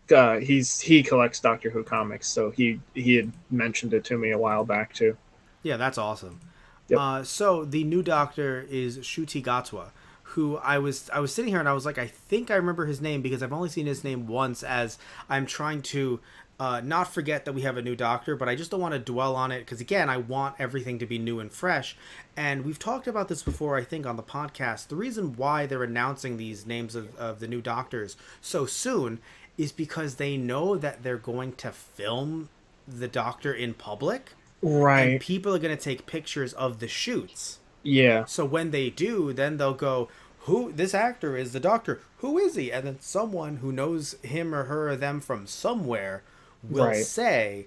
he collects Doctor Who comics, so he had mentioned it to me a while back too. Yeah, that's awesome. Yep. So the new Doctor is Shuti Gatwa, who I was sitting here and I was like, I think I remember his name because I've only seen his name once. As I'm trying to not forget that we have a new Doctor, but I just don't want to dwell on it because again, I want everything to be new and fresh. And we've talked about this before, I think, on the podcast. The reason why they're announcing these names of the new Doctors so soon is because they know that they're going to film the Doctor in public and Right. people are going to take pictures of the shoots. Yeah. So when they do, then they'll go, "Who? This actor is the Doctor. Who is he?" And then someone who knows him or her or them from somewhere will Right. say,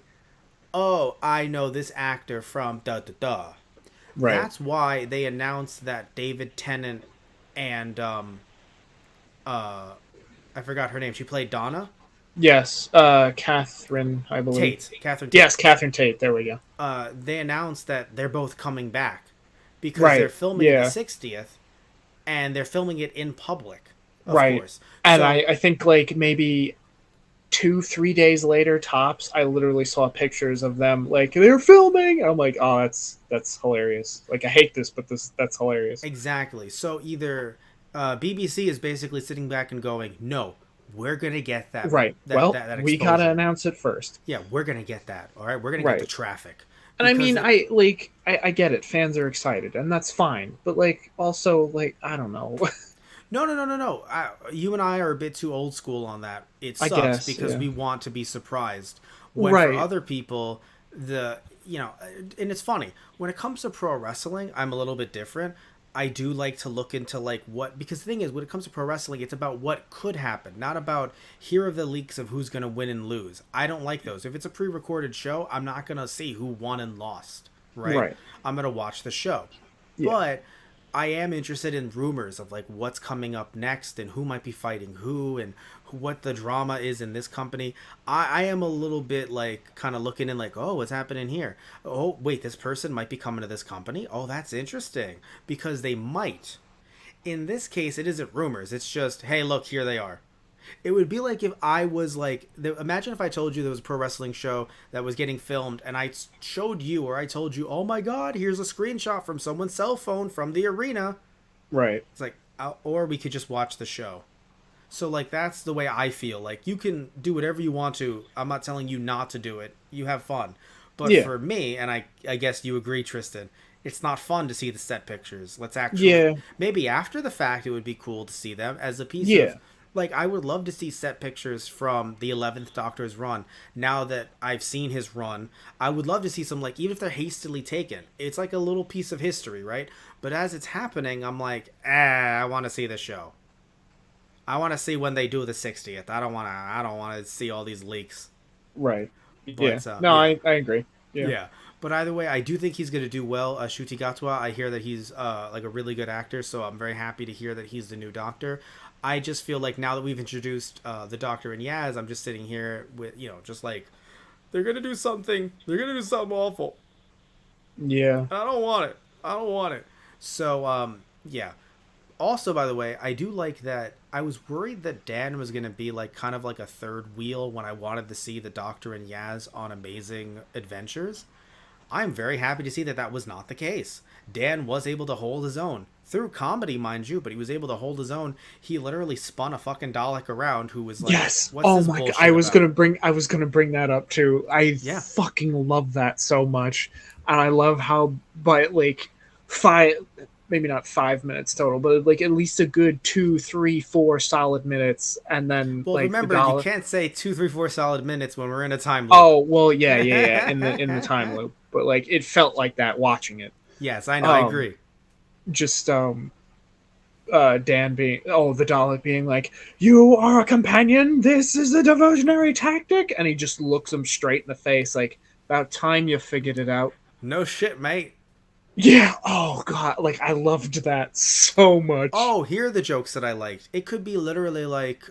"Oh, I know this actor from da da da." Right. That's why they announced that David Tennant and uh I forgot her name. She played Donna Yes. Catherine, I believe. Tate. Catherine Tate. Yes, Catherine Tate. There we go. They announced that they're both coming back because they're Right. filming the Yeah. 60th and they're filming it in public, of Right. course. And So, I think like maybe 2 3 days later tops, I literally saw pictures of them like they're filming. I'm like, oh, that's hilarious. Like I hate this, but that's hilarious. exactly. So either BBC is basically sitting back and going, "No, we're gonna get Right. Well, that we gotta exposure. announce it first. Yeah, we're gonna get that. All right, we're gonna get the Right. traffic And I because mean, I get it. Fans are excited, and that's fine. But like, also, like, I don't know. no, no, no, no, no. You and I are a bit too old school on that. It I sucks guess, because yeah. we want to be surprised. When for Right. other people, the you know, and it's funny when it comes to pro wrestling, I'm a little bit different. I do like to look into like what because the thing is when it comes to pro wrestling, it's about what could happen, not about here are the leaks of who's gonna win and lose. I don't like those. If it's a pre-recorded show, I'm not gonna see who won and lost. Right? Right. I'm gonna watch the show. Yeah. But I am interested in rumors of like what's coming up next and who might be fighting who and what the drama is in this company. I am a little bit like kind of looking in like, oh, what's happening here? Oh, wait, this person might be coming to this company. Oh, that's interesting because they might. In this case, it isn't rumors. It's just, hey, look, here they are. It would be like if I was like, imagine if I told you there was a pro wrestling show that was getting filmed and I showed you or I told you, oh my God, here's a screenshot from someone's cell phone from the arena. Right. It's like, or we could just watch the show. So like that's the way I feel. Like you can do whatever you want to. I'm not telling you not to do it. You have fun. But Yeah. for me, and I guess you agree, Tristan, it's not fun to see the set pictures. Let's actually Yeah. maybe after the fact it would be cool to see them as a piece Yeah. of like I would love to see set pictures from the 11th Doctor's run. Now that I've seen his run, I would love to see some like even if they're hastily taken. It's like a little piece of history, right? But as it's happening, I'm like, I want to see the show. I want to see when they do the 60th. I don't want to see all these leaks. Right. Yeah. But No, yeah. I agree. Yeah. Yeah. But either way, I do think he's going to do well. Shuti Gatwa, I hear that he's like a really good actor, so I'm very happy to hear that he's the new Doctor. I just feel like now that we've introduced the Doctor and Yaz, I'm just sitting here with just like they're gonna do something. They're gonna do something awful. Yeah. I don't want it. I don't want it. So yeah. Also, by the way, I do like that. I was worried that Dan was gonna be like kind of like a third wheel when I wanted to see the Doctor and Yaz on Amazing Adventures. I'm very happy to see that that was not the case. Dan was able to hold his own. Through comedy, mind you, but he was able to hold his own. He literally spun a fucking Dalek around who was like, Yes. what's Oh this my god. bullshit I was about? gonna bring that up too. I Yeah. fucking love that so much. And I love how by like five maybe not 5 minutes total, but like at least a good 2, 3, 4 solid minutes, and then Well, like the remember, you Dalek. can't say 2, 3, 4 solid minutes when we're in a time loop. Oh well, yeah, in the time loop, but like it felt like that watching it. Yes, I know, I Um, agree. just Dan being, oh, the Dalek being like, "You are a companion. This is a diversionary tactic," and he just looks him straight in the face, like, "About time you figured it out." No shit, mate. Yeah. Oh god, like I loved that so much. Oh, here are the jokes that I liked. It could be literally like,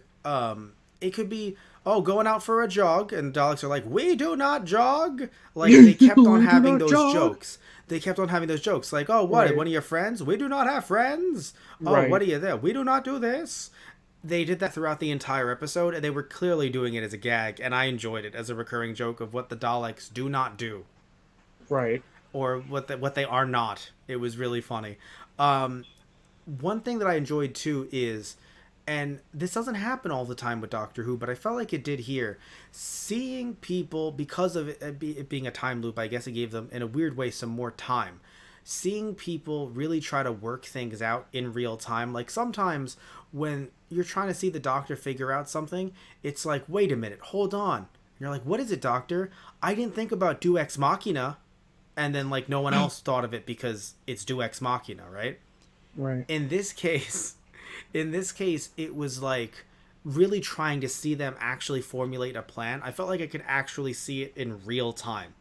it could be, oh, going out for a jog, and Daleks are like, we do not jog. Like they kept on We do having not those jog. jokes. They kept on having those jokes. Like, oh, what? Right. One of your friends? We do not have friends. Oh, what Right. are you there? We do not do this. They did that throughout the entire episode, and they were clearly doing it as a gag, and I enjoyed it as a recurring joke of what the Daleks do not do, Right. or what they are not. It was really funny. Um, One thing that I enjoyed too is, and this doesn't happen all the time with Doctor Who, but I felt like it did here. Seeing people, because of it being a time loop, I guess it gave them, in a weird way, some more time. Seeing people really try to work things out in real time. Like sometimes when you're trying to see the Doctor figure out something, it's like, wait a minute, hold on. And you're like, what is it, Doctor? I didn't think about Do Ex Machina. And then, like, no one else thought of it because it's Do Ex Machina, right? Right. in this case in this case it was like really trying to see them actually formulate a plan. I felt like I could actually see it in real time.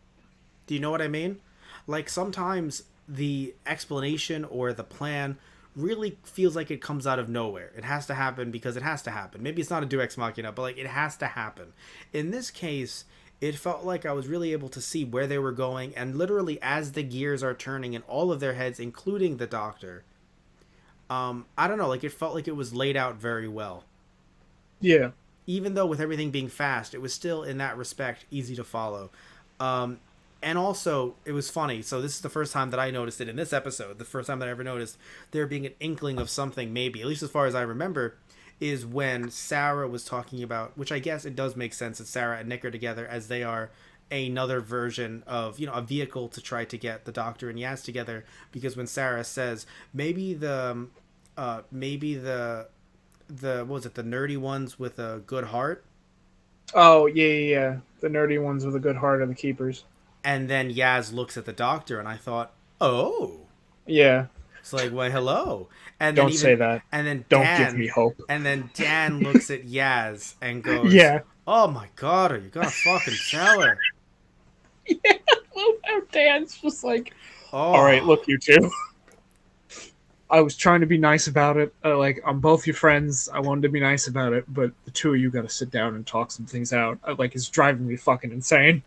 Do you know what I mean? Like sometimes the explanation or the plan really feels like it comes out of nowhere. It has to happen because it has to happen. Maybe it's not a do ex machina, but like it has to happen. In this case, it felt like I was really able to see where they were going, and literally as the gears are turning in all of their heads, including the Doctor, I don't know, like it felt like it was laid out very well. Yeah. Even though with everything being fast, it was still in that respect easy to follow. Um, and also, it was funny. So this is the first time that I noticed it in this episode. The first time that I ever noticed there being an inkling of something, maybe, at least as far as I remember, is when Sarah was talking about, which I guess it does make sense that Sarah and Nick are together as they are another version of, a vehicle to try to get the Doctor and Yaz together. Because when Sarah says maybe the what was it, the nerdy ones with a good heart, Oh yeah. The nerdy ones with a good heart are the keepers. and then Yaz looks at the Doctor, and I thought, oh, Yeah. it's like, well, hello. And then Don't say even that. and then Don't give me hope. Dan looks at Yaz and goes, Yeah. oh my god, are you gonna fucking tell her? Yeah. Dan's just like, all right, Oh, look, you two. I was trying to be nice about it. Like, I'm both your friends. I wanted to be nice about it, but the two of you got to sit down and talk some things out. Like, it's driving me fucking insane.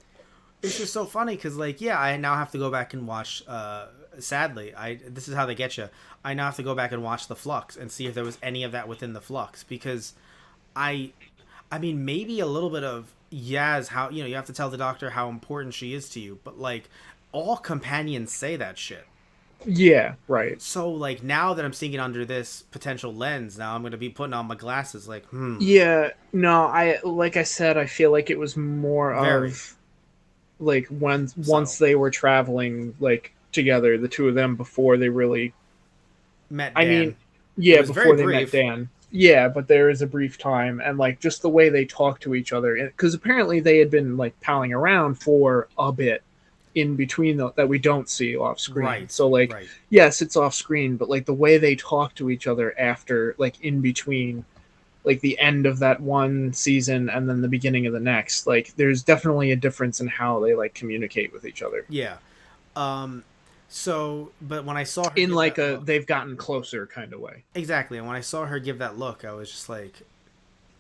it's just so funny because, like, yeah, I now have to go back and watch. Sadly, I this is how they get you. I now have to go back and watch the Flux and see if there was any of that within the Flux, because I, I mean, maybe a little bit of Yaz, how you have to tell the Doctor how important she is to you, but like all companions say that shit. Yeah, right. So like now that I'm seeing it under this potential lens, now I'm gonna be putting on my glasses. Like, Yeah, no, like I said, I feel like it was more very of like when once subtle. they were traveling like together, the two of them before they really. Met I mean, Dan. It yeah, was very before they met brief. Dan. Yeah, but there is a brief time, and like just the way they talk to each other, because apparently they had been like palling around for a bit in between that we don't see off screen. Right, So like, right. yes, it's off screen, but like the way they talk to each other after, like in between, like the end of that one season and then the beginning of the next, like there's definitely a difference in how they like communicate with each other. Yeah. Um. So, but when I saw her In give like that a look, they've gotten closer kind of way. exactly, and when I saw her give that look, I was just like,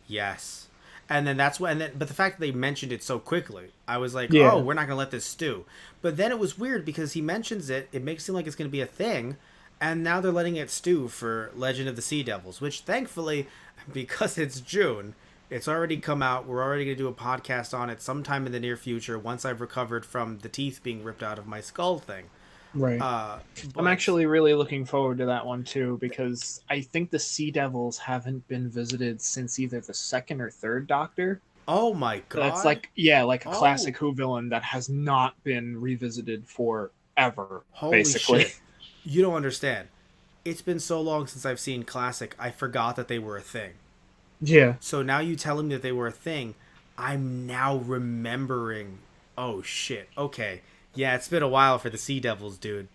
yes. And then that's when, and then, but the fact that they mentioned it so quickly, I was like, oh, Yeah. we're not gonna let this stew. But then it was weird because he mentions it. It makes it seem like it's gonna be a thing, and now they're letting it stew for Legend of the Sea Devils, which thankfully, because it's June, it's already come out. We're already gonna do a podcast on it sometime in the near future once I've recovered from the teeth being ripped out of my skull thing. Right. Uh, I'm but actually really looking forward to that one too because I think the Sea Devils haven't been visited since either the second or third Doctor. oh my That's god, like, yeah, like a oh classic Who villain that has not been revisited forever, holy basically. shit, you don't understand. it's been so long since I've seen classic, I forgot that they were a thing. Yeah. So now you telling me that they were a thing, I'm now remembering. Oh shit. Okay. Yeah, it's been a while for the Sea Devils, dude.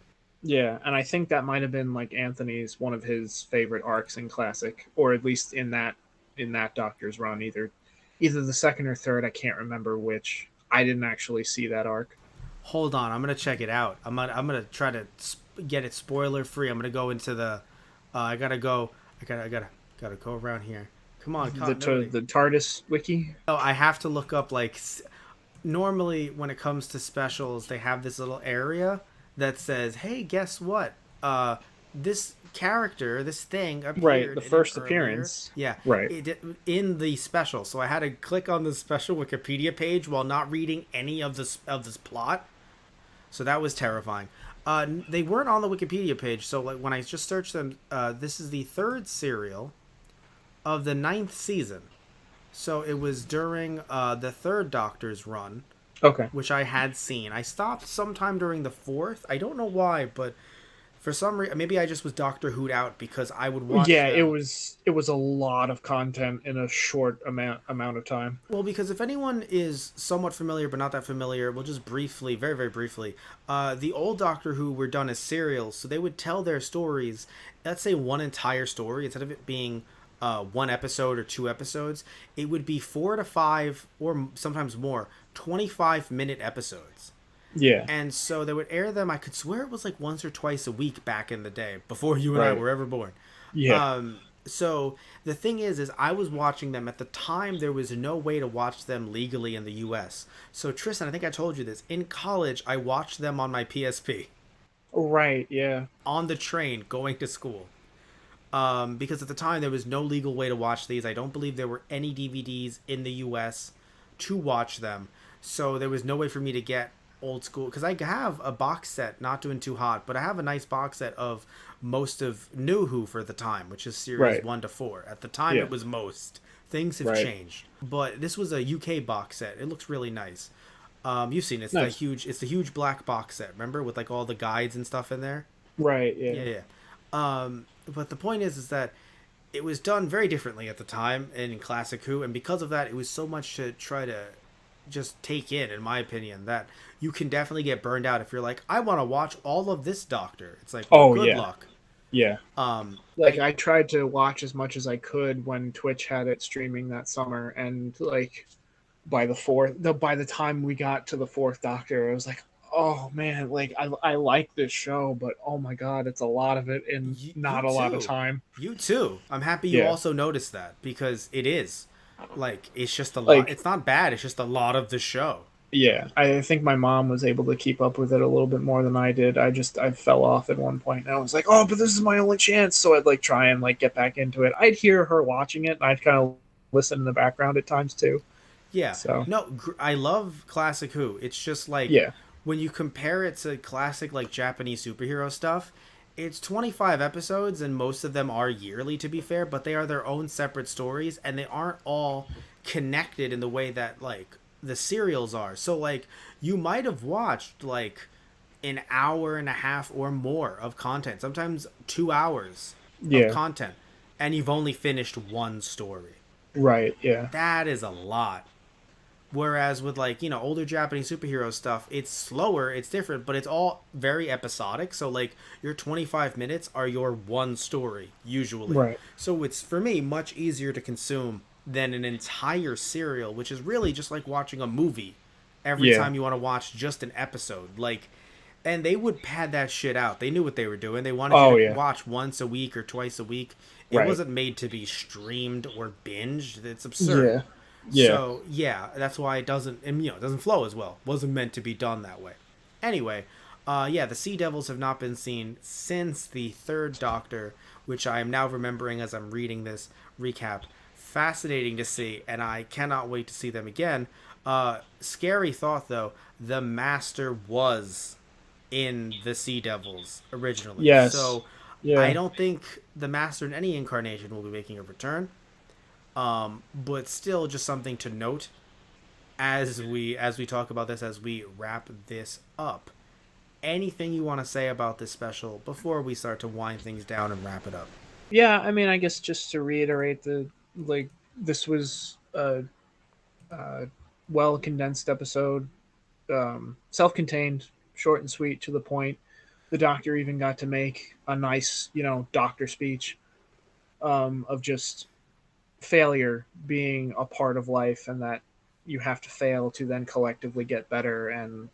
Yeah, and I think that might have been like Anthony's one of his favorite arcs in classic, or at least in that Doctor's run, either the second or third. I can't remember which. I didn't actually see that arc. Hold on, I'm gonna check it out. I'm gonna try to get it spoiler free. I'm gonna go into the. I gotta go. I gotta go around here. Come on, continuity. The TARDIS wiki. Oh, I have to look up like normally when it comes to specials, they have this little area that says, "Hey, guess what? This character, this thing Right, appeared the in an first earlier." appearance. Yeah, Right. in the special. So I had to click on the special Wikipedia page while not reading any of this plot. So that was terrifying. They weren't on the Wikipedia page. So like when I just searched them, this is the third serial of the ninth season. So it was during the third Doctor's run, Okay. which I had seen. I stopped sometime during the fourth. I don't know why, but for some reason, maybe I just was Doctor Who'd out because I would watch Yeah, them. it was a lot of content in a short amount of time. Well, because if anyone is somewhat familiar but not that familiar, we'll just briefly, very, very briefly, the old Doctor Who were done as serials, so they would tell their stories, let's say one entire story, instead of it being one episode or two episodes, it would be 4 to 5, or sometimes more, 25-minute episodes. Yeah. And so they would air them, I could swear it was like once or twice a week back in the day, before you and I Right. were ever born. Yeah. So the thing is I was watching them at the time. There was no way to watch them legally in the U.S. So Tristan, I think I told you this. In college, I watched them on my PSP Right. Yeah. on the train going to school. Because at the time there was no legal way to watch these. I don't believe there were any DVDs in the U.S. to watch them. So there was no way for me to get old school, because I have a box set, not doing too hot, but I have a nice box set of most of New Who for the time, which is series Right. 1 to 4. At the time, Yeah. it was most. Things have Right. changed, but this was a UK box set. It looks really nice. You've seen it. It's Nice. it's the huge black box set. Remember, with like all the guides and stuff in there. Right. Yeah. Yeah, yeah. But the point is that it was done very differently at the time in Classic Who, and because of that, it was so much to try to just take in my opinion, that you can definitely get burned out if you're like, I want to watch all of this Doctor. It's like, well, Oh good yeah. luck. Yeah. I I tried to watch as much as I could when Twitch had it streaming that summer, and like by the time we got to the fourth Doctor, I was like, oh man, like I like this show, but oh my god, it's a lot of it in you not a lot of too. time. You too. I'm happy you Yeah. also noticed that, because it is like, it's just a lot. Like It's not bad. It's just a lot of the show. yeah, I think my mom was able to keep up with it a little bit more than I did. I fell off at one point, and I was like, oh, but this is my only chance. So I'd like try and like get back into it. I'd hear her watching it, and I'd kind of listen in the background at times too. Yeah. So No, I love Classic Who. It's just like, yeah, when you compare it to classic like Japanese superhero stuff, it's 25 episodes, and most of them are yearly, to be fair, but they are their own separate stories, and they aren't all connected in the way that like the serials are. So like, you might have watched like an hour and a half or more of content, sometimes 2 hours of yeah, content, and you've only finished one story. right, yeah, That is a lot. Whereas with like, older Japanese superhero stuff, it's slower, it's different, but it's all very episodic. So like, your 25 minutes are your one story usually. right, So it's, for me, much easier to consume than an entire serial, which is really just like watching a movie every yeah, time you want to watch just an episode. Like, and they would pad that shit out. They knew what they were doing. They wanted oh you to yeah, watch once a week or twice a week. It right, wasn't made to be streamed or binged. It's absurd. yeah, yeah, So yeah, that's why it doesn't, and, it doesn't flow as well. Wasn't meant to be done that way. Anyway, yeah, the Sea Devils have not been seen since the third Doctor, which I am now remembering as I'm reading this recap. Fascinating to see, and I cannot wait to see them again. Scary thought though, the Master was in the Sea Devils originally. yes, So yeah, I don't think the Master in any incarnation will be making a return. But still, just something to note as we talk about this, as we wrap this up. anything you want to say about this special before we start to wind things down and wrap it up? Yeah, I mean, I guess just to reiterate, like this was a well condensed episode, self-contained, short and sweet, to the point. The Doctor even got to make a nice, doctor speech, of just failure being a part of life, and that you have to fail to then collectively get better, and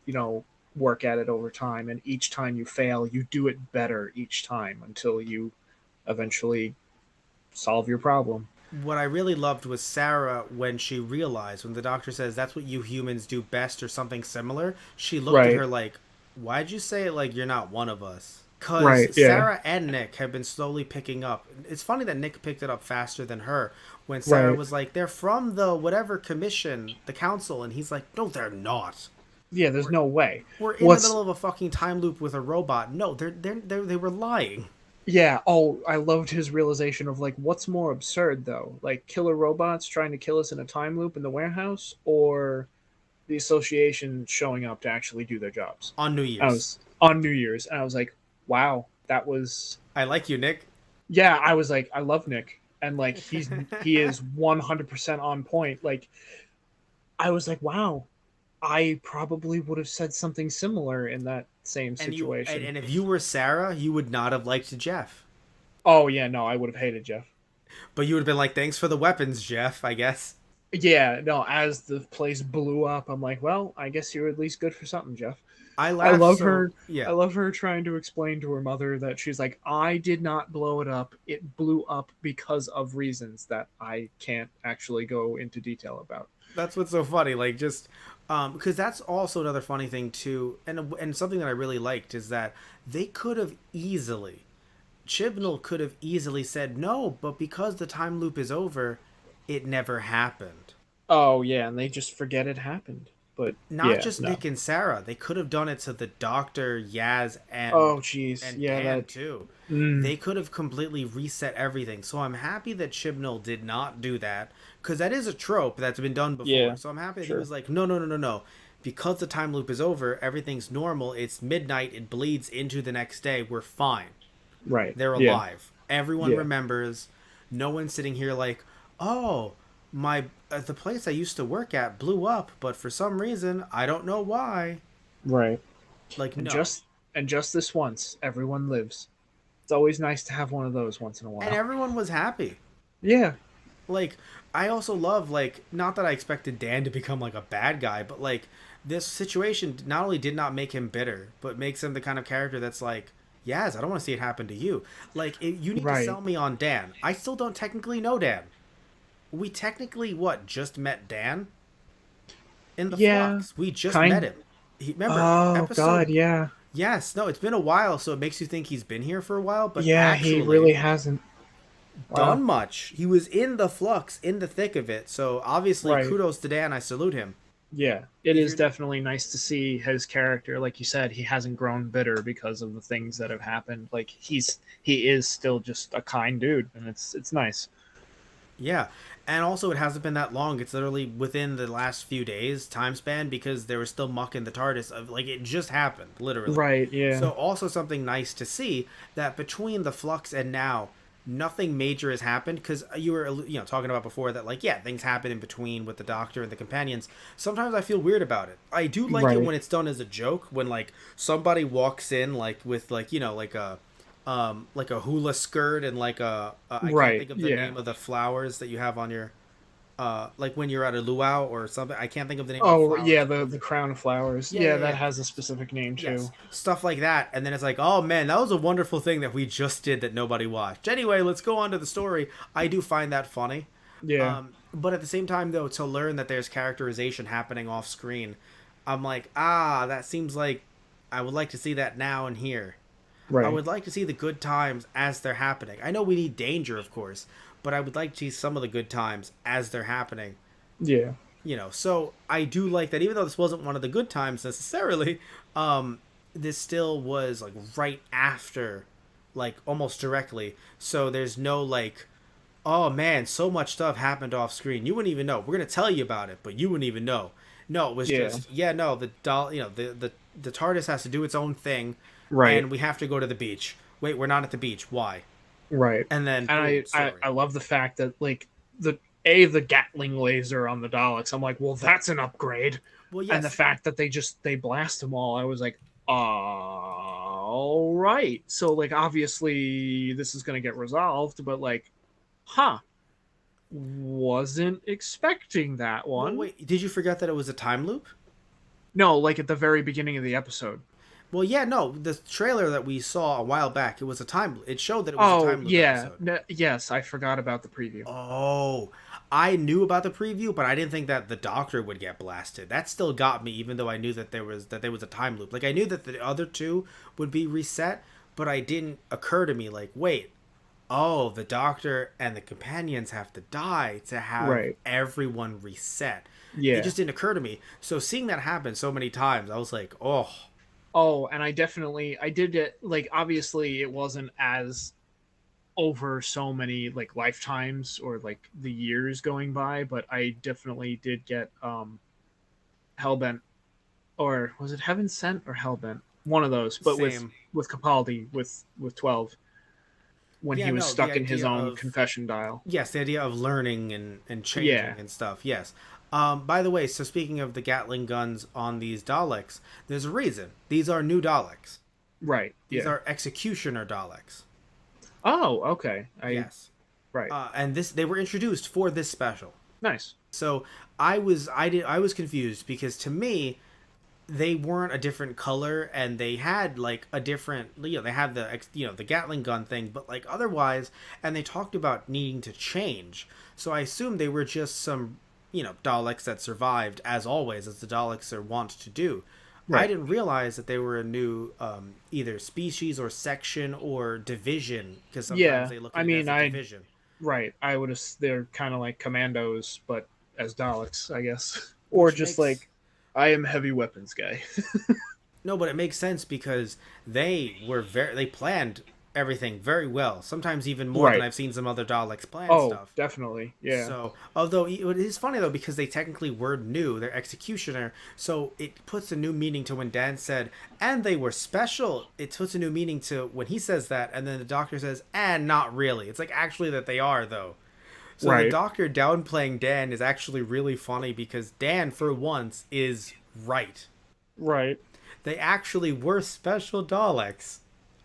work at it over time. And each time you fail, you do it better each time until you eventually solve your problem. What I really loved was Sarah when she realized, when the doctor says that's what you humans do best or something similar, she looked at Right. her like, why'd you say it like you're not one of us? Right. Because Yeah. Sarah and Nick have been slowly picking up. It's funny that Nick picked it up faster than her when Sarah Right. was like, they're from the whatever commission, the council. And he's like, no, they're not. Yeah. There's We're, no way. we're in the What's middle of a fucking time loop with a robot. No, they were lying. Yeah. Oh, I loved his realization of like, what's more absurd though? Like killer robots trying to kill us in a time loop in the warehouse, or the association showing up to actually do their jobs. On New I Year's. was on New Year's, and I was like, wow, that was. I like you, Nick. Yeah, I was like, I love Nick, and like he is 100% on point. Like I was like, wow, I probably would have said something similar in that same situation. And if you were Sarah, you would not have liked Jeff. Oh yeah, no, I would have hated Jeff. But you would have been like, thanks for the weapons, Jeff, I guess. Yeah, no, as the place blew up, I'm like, well, I guess you're at least good for something, Jeff. I I laughed love so her. I yeah. love her trying to explain to her mother that she's like, I did not blow it up. It blew up because of reasons that I can't actually go into detail about. That's what's so funny. Like just because that's also another funny thing too, and something that I really liked is that they could have easily Chibnall could have easily said no, but because the time loop is over, it never happened. Oh yeah, and they just forget it happened. But Not yeah, just no. Nick and Sarah. They could have done it to the Doctor, Yaz, Oh jeez, and yeah, Pan that. too. Mm, They could have completely reset everything. So I'm happy that Chibnall did not do that because that is a trope that's been done before. yeah, So I'm happy that he sure. was like, no, no, no, no, no. Because the time loop is over, everything's normal. It's midnight. It bleeds into the next day. We're fine. Right. They're Yeah. alive. Everyone Yeah. remembers. No one's sitting here like, oh, my the place I used to work at blew up, but for some reason I don't know why. Right. Like And no. just this once, everyone lives. It's always nice to have one of those once in a And while. everyone was happy. Yeah. Like I also love like not that I expected Dan to become like a bad guy, but like this situation not only did not make him bitter, but makes him the kind of character that's like, yes, I don't want to see it happen to you. Like you need to Right. sell me on Dan. I still don't technically know Dan. We technically what just met Dan in the Yeah. flux. We just met Kind. him. Remember Oh God, episode? yeah. Yes, no, it's been a while, so it makes you think he's been here for a while, but Yeah, he actually really hasn't. done Wow. much. He was in the flux, in the thick of it. So obviously, Right. kudos to Dan. I salute him. Yeah. It If is you're definitely nice to see his character. Like you said, he hasn't grown bitter because of the things that have happened. Like he is still just a kind dude, and it's nice. yeah, and also it hasn't been that long. It's literally within the last few days time span because there was still muck in the TARDIS. Of like it just happened, literally. Right, yeah. So also something nice to see that between the flux and now, nothing major has happened because you were talking about before that like yeah things happen in between with the Doctor and the companions. Sometimes I feel weird about it. I do like it Right. when it's done as a joke when like somebody walks in like with like like a hula skirt and like I can't Right. think of the Yeah. name of the flowers that you have on your like when you're at a luau or something. I can't think of the name of the Oh flowers. yeah, the crown of flowers. Yeah, Yeah, yeah, that yeah. has a specific name Yes, too. stuff like that, and then it's like, oh man, that was a wonderful thing that we just did that nobody watched. Anyway, let's go on to the story. I do find that funny, Yeah. but at the same time, though, to learn that there's characterization happening off screen, I'm like, ah, that seems like I would like to see that now and here. I Right. would like to see the good times as they're happening. I know we need danger, of course, but I would like to see some of the good times as they're happening. Yeah. So I do like that even though this wasn't one of the good times necessarily, this still was like right after, like almost directly, so there's no like, oh man, so much stuff happened off screen you wouldn't even know. We're gonna tell you about it but you wouldn't even know. No, it was Yeah. just yeah, no, the doll, the TARDIS has to do its own thing, Right. and we have to go to the beach. Wait, we're not at the beach. Why? Right. And then And boom, I story. love the fact that like the Gatling laser on the Daleks. I'm like, well, that's an upgrade. Well, And the yes, fact that they blast them all, I was like, all right. So like obviously this is gonna get resolved, but like, huh, wasn't expecting that well, one. wait, did you forget that it was a time loop? No, like at the very beginning of the episode. Well, yeah, no, the trailer that we saw a while back, it was a time. It showed that it was a Oh time loop yeah, episode. yes, I forgot about the preview. Oh, I knew about the preview, but I didn't think that the Doctor would get blasted. That still got me, even though I knew that there was a time loop. Like I knew that the other two would be reset, but I didn't occur to me like, wait, oh, the Doctor and the companions have to die to have Right. everyone reset. It Yeah. just didn't occur to me. So seeing that happen so many times, I was like, oh, Oh, and I did it like obviously it wasn't as over so many like lifetimes or like the years going by, but I definitely did get Hellbent, or was it Heaven Sent or Hellbent? One of those, but same. with Capaldi with 12 when Yeah, he was no, the stuck in his idea own of confession dial. yes, the idea of learning and Yeah. changing and stuff. Yes. By the way, so speaking of the Gatling guns on these Daleks, there's a reason. These are new Daleks. Right. These Yeah. are executioner Daleks. Oh, okay. I Yes. right. And this they were introduced for this special. Nice. So I was confused because to me they weren't a different color and they had like a different they had the Gatling gun thing, but like otherwise, and they talked about needing to change. So I assumed they were just some Daleks that survived, as always, as the Daleks are wont to do. I Right. didn't realize that they were a new either species or section or division, because sometimes Yeah. they look I at it mean, as a division. right. I would have. They're kind of like commandos, but as Daleks, I guess, or Which just makes like I am heavy weapons guy. no, but it makes sense because they planned everything very well. Sometimes even more than Right. I've seen some other Daleks plan Oh, stuff. definitely. Yeah. So, although it is funny though because they technically were new, they're executioner, so it puts a new meaning to when Dan said, "And they were special." It puts a new meaning to when he says that, and then the Doctor says, "And not really." It's like actually that they are though. So the Right. Doctor downplaying Dan is actually really funny because Dan, for once, is right. Right. They actually were special Daleks.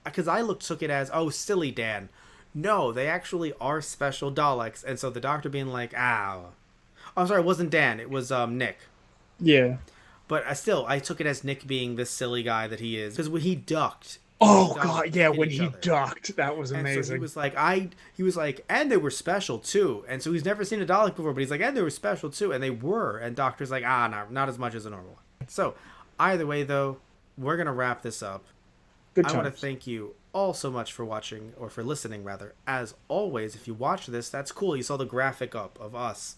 Because I took it as, oh, silly Dan. No, they actually are special Daleks. And so the Doctor being like, ah. Oh, I'm sorry, it wasn't Dan. It was Nick. Yeah. But I took it as Nick being this silly guy that he is. Because when he ducked, these Oh Daleks god. Yeah. hit When each he other. ducked, that was And so amazing. he was like, and they were special too. And so he's never seen a Dalek before, but he's like, and they were special too. And they were. And Doctor's like, ah, no, not as much as a normal one. So either way, though, we're going to wrap this up. Good I want to times. thank you all so much for watching, or for listening rather. As always, if you watch this, that's cool. You saw the graphic up of us,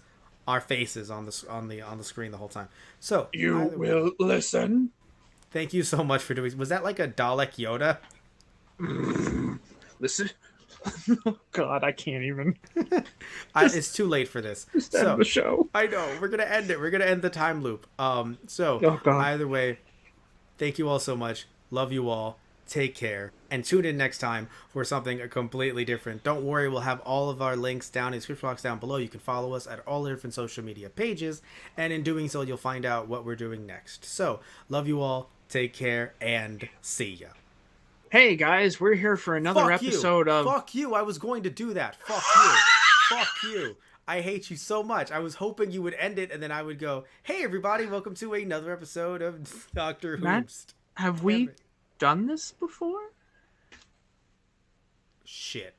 our faces on the screen the whole time. So You either way, will listen. thank you so much for doing. Was that like a Dalek Yoda? Listen. Oh god, I can't even. It's too late for this. Just end So the show. I know we're gonna end it. We're gonna end the time loop. So Oh god. either way, thank you all so much. Love you all. Take care. And tune in next time for something completely different. Don't worry, we'll have all of our links down in the description box down below. You can follow us at all the different social media pages. And in doing so, you'll find out what we're doing next. So, love you all. Take care and see ya. Hey guys, we're here for another Fuck episode you. of. Fuck you. I was going to do that. Fuck you. Fuck you. I hate you so much. I was hoping you would end it and then I would go, hey everybody, welcome to another episode of Doctor Matt? Whomst. Have we done this before? Shit.